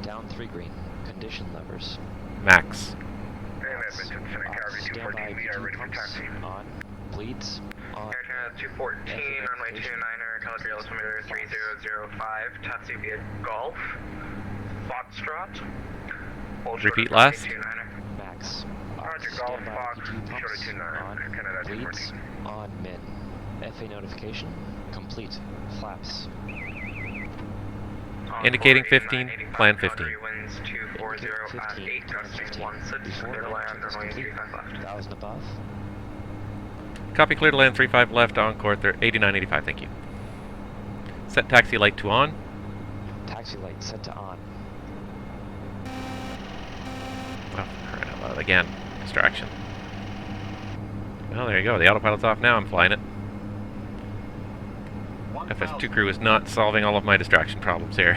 Down 3 green. Condition levers. Max. Edmonton, Senate Calgary 214, we are ready for taxi. On. Bleeds. On. Air Channel 214, runway 29er, Calgary altimeter 3005, taxi via Golf, Foxtrot. Hold Repeat shorter last. 29er. Max. Roger, Golf, Fox, shorter 29er, On. Canada Bleeds. 214. On. Min. FA notification. Complete. Flaps. Indicating 15, plan 15. Winds 240 at 8, gusting 16, clear to land, runway 35 left. 1,000 above. Copy, clear to land 35 left, encore 8985, thank you. Set taxi light to on. Taxi light set to on. Oh, crying out loud, again. Distraction. Well, there you go, the autopilot's off now, I'm flying it. FS2Crew is not solving all of my distraction problems here.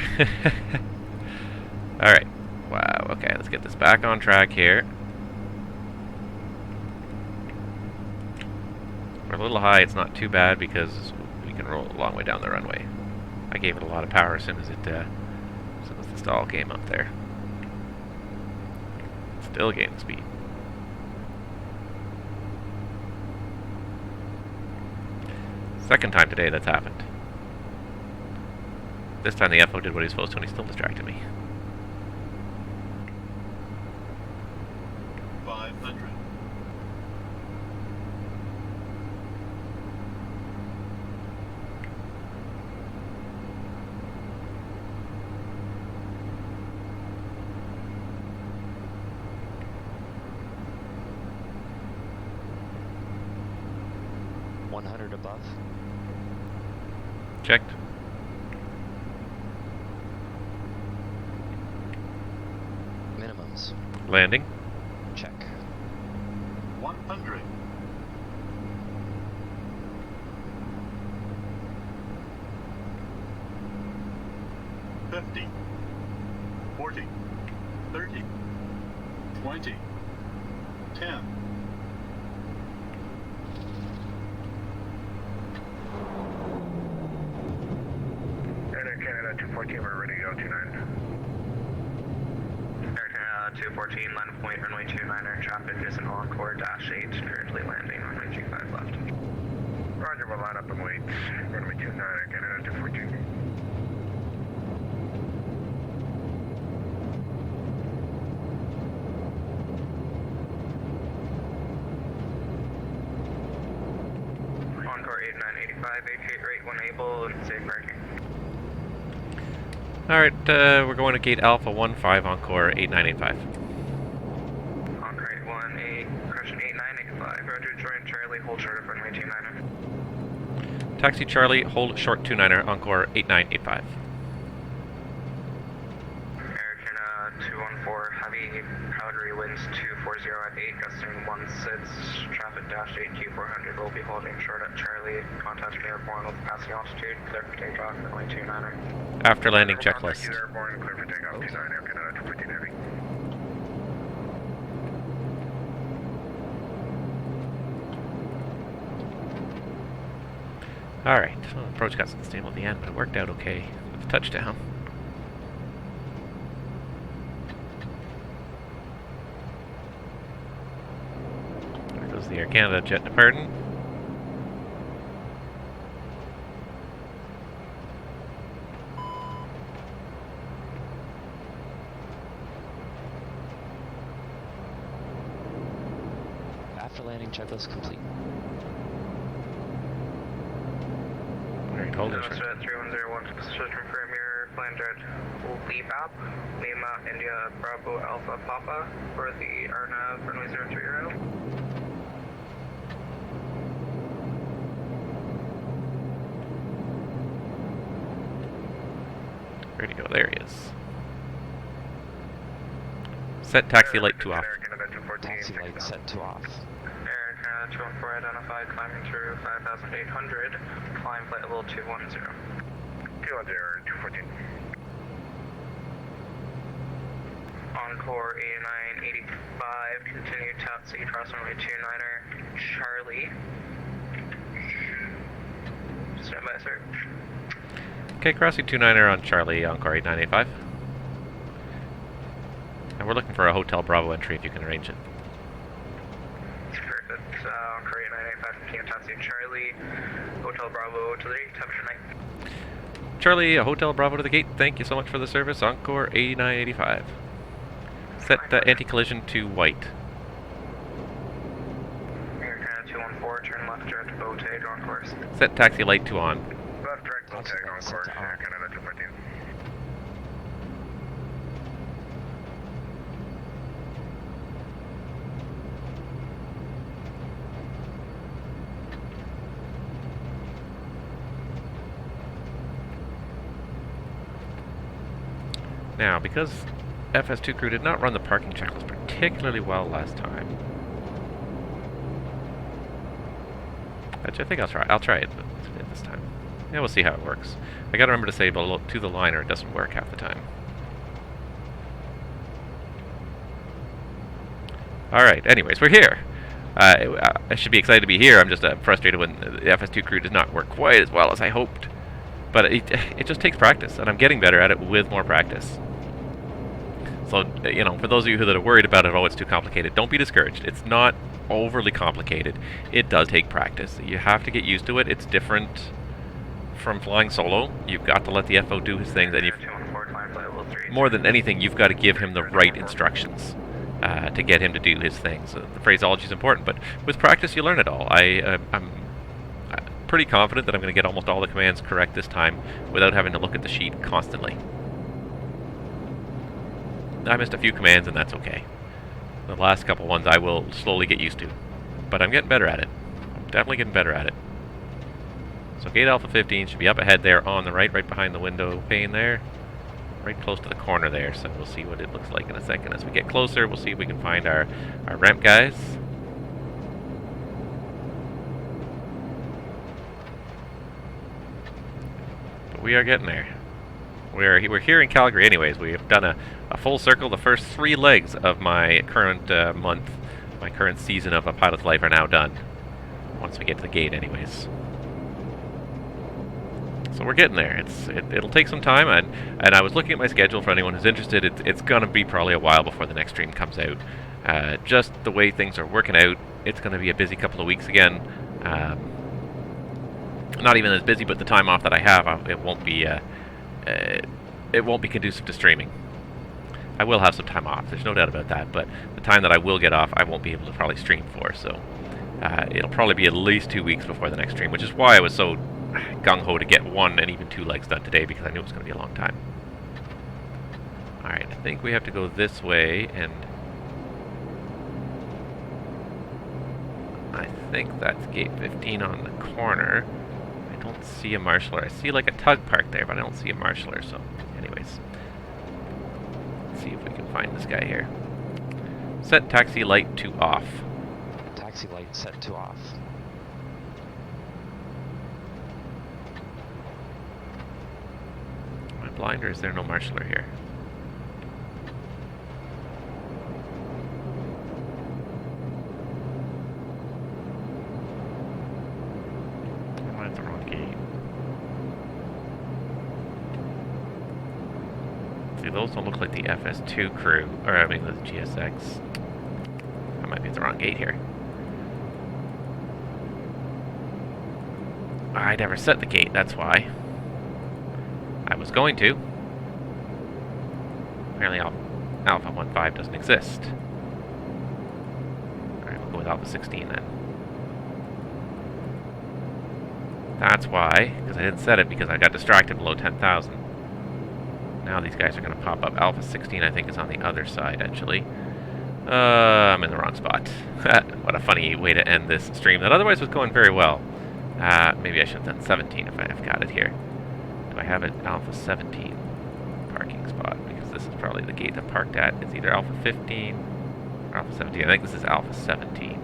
Alright, Wow, okay, let's get this back on track here. We're a little high, it's not too bad because we can roll a long way down the runway. I gave it a lot of power as soon as the stall came up there. Still gaining speed. Second time today that's happened. This time the FO did what he was supposed to and he still distracted me. 500. Above. Checked. Minimums. Landing. Check. 100. $50. $40. $30. $20. $10. Canada 214, we're ready to go 29. Air Canada 214, land point, runway 29er, traffic is an Encore -8, currently landing, runway 25 left. Roger, we'll line up and wait. Runway 29, Canada 214. Encore 8985, vacate rate when able, and safe parking. Alright, we're going to gate Alpha 15 Encore 8985. Encore 18, correction 8985, roger, join Charlie, hold short of runway 29er. Taxi Charlie, hold short 29er, Encore 8985. American 214, heavy Calgary winds 240 at 8, gusting 16, traffic -8, Q400 will be holding short at Charlie, contact airborne with passing altitude, clear for takeoff, runway 29er. After landing Contact checklist. you airborne, clear for takeoff 29, Air Canada 214 heavy. Alright, well, approach got some stable at the end, but it worked out okay with the touchdown. There goes the Air Canada jet departing. After landing checklist complete. Alright, holding short. 3101, just confirm your plan jet leap app, Lima, India, Bravo, Alpha, Papa, for the Arnav runway 030. Ready to go, there he is. Set taxi light to off. Air Canada 214, Taxi light set to off. Air Canada 214 identified, climbing through 5,800, climb flight level 210. 210, 214. Encore 8985, continue taxi cross runway 29er, Charlie. Stand by, sir. Okay, crossing 29er on Charlie, Encore 8985. And we're looking for a Hotel Bravo entry if you can arrange it. Perfect. Encore 8985, continue taxi Charlie, Hotel Bravo to the gate, have a good night. Charlie, a Hotel Bravo to the gate, thank you so much for the service, Encore 8985. Set anti-collision to white. Air Canada 214, turn left direct bow tag on course. Set taxi light to on. Left direct, full tag on course, Air Canada 214. Now, because FS2Crew did not run the parking checklist particularly well last time, which I think I'll try it this time. Yeah, we'll see how it works. I gotta remember to say below to the line or it doesn't work half the time. Alright, anyways, we're here. I should be excited to be here. I'm just frustrated when the FS2 crew does not work quite as well as I hoped. But it just takes practice, and I'm getting better at it with more practice. So, you know, for those of you that are worried about it, oh, it's too complicated, don't be discouraged. It's not overly complicated. It does take practice. You have to get used to it. It's different from flying solo. You've got to let the FO do his things, and more than anything, you've got to give him the right instructions to get him to do his things. The phraseology is important, but with practice, you learn it all. I'm pretty confident that I'm going to get almost all the commands correct this time without having to look at the sheet constantly. I missed a few commands, and that's okay. The last couple ones I will slowly get used to, but I'm getting better at it. I'm definitely getting better at it. So gate Alpha 15 should be up ahead there on the right behind the window pane there. Right close to the corner there, so we'll see what it looks like in a second. As we get closer, we'll see if we can find our ramp guys. But we are getting there. We're here in Calgary anyways. We have done a full circle. The first 3 legs of my current month, my current season of A Pilot's Life are now done. Once we get to the gate anyways. So we're getting there. It'll take some time, and I was looking at my schedule for anyone who's interested. It's gonna be probably a while before the next stream comes out. Just the way things are working out, it's gonna be a busy couple of weeks again. Not even as busy, but the time off that I have, it won't be conducive to streaming. I will have some time off. There's no doubt about that. But the time that I will get off, I won't be able to probably stream for. So it'll probably be at least 2 weeks before the next stream, which is why I was so gung-ho to get 1 and even 2 legs done today, because I knew it was going to be a long time. Alright, I think we have to go this way, and I think that's gate 15 on the corner. I don't see a marshaller. I see like a tug parked there, but I don't see a marshaller, so anyways. Let's see if we can find this guy here. Set taxi light to off. Taxi light set to off. Blind, or is there no marshaller here? Oh, that's the wrong gate. See, those don't look like the FS2 crew, or I mean the GSX. I might be at the wrong gate here. I never set the gate, that's why. I was going to. Apparently Alpha 15 doesn't exist. Alright, we'll go with Alpha 16 then. That's why, because I didn't set it because I got distracted below 10,000. Now these guys are going to pop up. Alpha 16 I think is on the other side actually. I'm in the wrong spot. What a funny way to end this stream that otherwise was going very well. Maybe I should have done 17 if I've got it here. I have an Alpha 17 parking spot, because this is probably the gate I'm parked at. It's either Alpha 15 or Alpha 17. I think this is Alpha 17.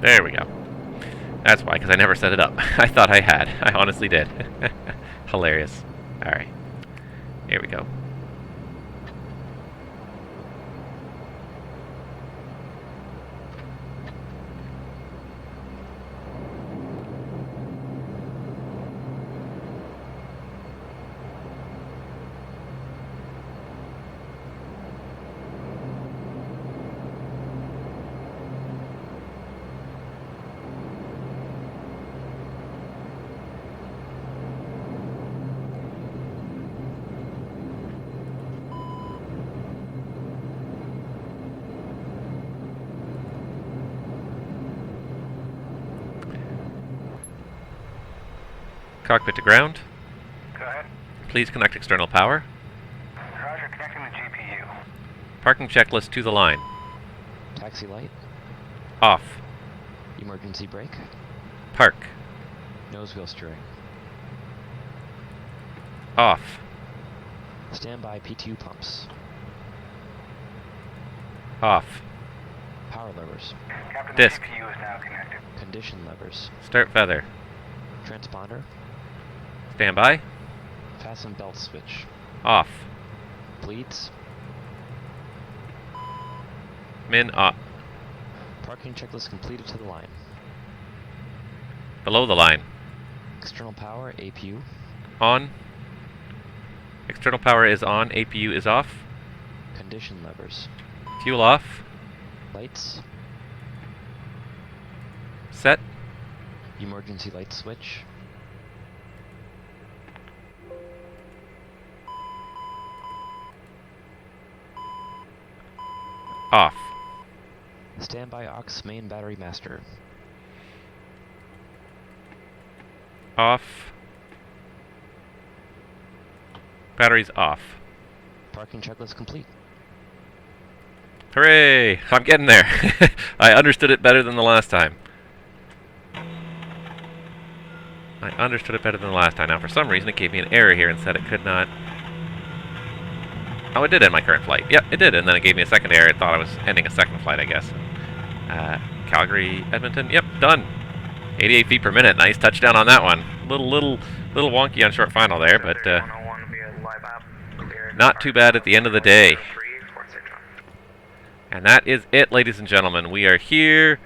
There we go. That's why, because I never set it up. I thought I had. I honestly did. Hilarious. Alright. Here we go. Cockpit to ground. Go ahead. Please connect external power. Roger, connecting the GPU. Parking checklist to the line. Taxi light. Off. Emergency brake. Park. Nose wheel steering. Off. Standby P2 pumps. Off. Power levers. Captain, Disc. the GPU is now connected. Condition levers. Start feather. Transponder. Stand by. Fasten belt switch. Off. Bleeds. Min up. Parking checklist completed to the line. Below the line. External power, APU. On. External power is on. APU is off. Condition levers. Fuel off. Lights. Set. Emergency light switch. Off. Standby aux main battery master. Off. Batteries off. Parking checklist complete. Hooray! I'm getting there. I understood it better than the last time. Now, for some reason, it gave me an error here and said it could not... Oh, it did end my current flight. Yep, it did, and then it gave me a second error. It thought I was ending a second flight, I guess. Calgary, Edmonton. Yep, done. 88 feet per minute. Nice touchdown on that one. Little wonky on short final there, but not too bad at the end of the day. And that is it, ladies and gentlemen. We are here.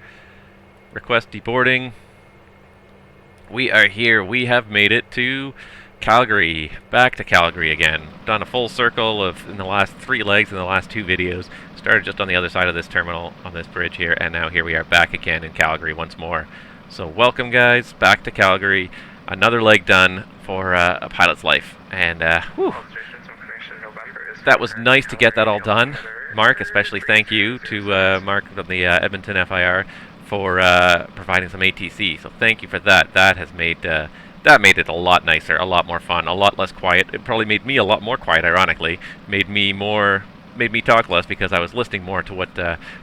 Request deboarding. We are here. We have made it to Calgary. Back to Calgary again. Done a full circle in the last 3 legs in the last 2 videos. Started just on the other side of this terminal on this bridge here, and now here we are back again in Calgary once more. So welcome, guys, back to Calgary. Another leg done for a pilot's life. And whew, that was nice to get that all done. Mark, especially thank you to Mark from the Edmonton FIR for providing some ATC. So thank you for that. That has made it a lot nicer, a lot more fun, a lot less quiet. It probably made me a lot more quiet, ironically. Made me talk less because I was listening more to what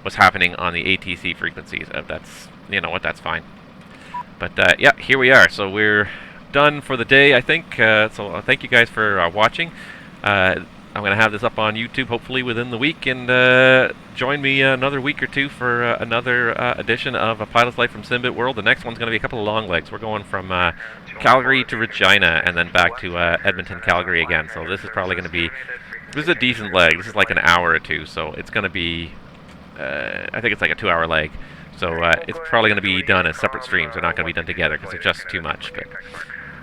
was happening on the ATC frequencies. That's, you know what, that's fine. But yeah, here we are. So we're done for the day, I think. So thank you guys for watching. I'm going to have this up on YouTube hopefully within the week, and join me another week or two for another edition of A Pilot's Life from Simbit World. The next one's going to be a couple of long legs. We're going from Calgary to Regina and then back to Edmonton, Calgary again. So this is probably going to be, this is a decent leg. This is like an hour or two, so it's going to be, I think it's like a 2-hour leg. So it's probably going to be done as separate streams. They're not going to be done together because it's just too much. But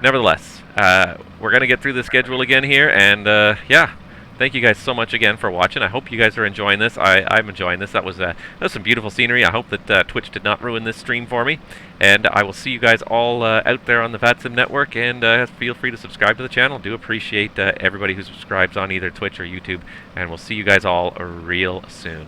nevertheless, we're going to get through the schedule again here, and yeah. Thank you guys so much again for watching. I hope you guys are enjoying this. I'm enjoying this. That was some beautiful scenery. I hope that Twitch did not ruin this stream for me. And I will see you guys all out there on the VATSIM network. And feel free to subscribe to the channel. Do appreciate everybody who subscribes on either Twitch or YouTube. And we'll see you guys all real soon.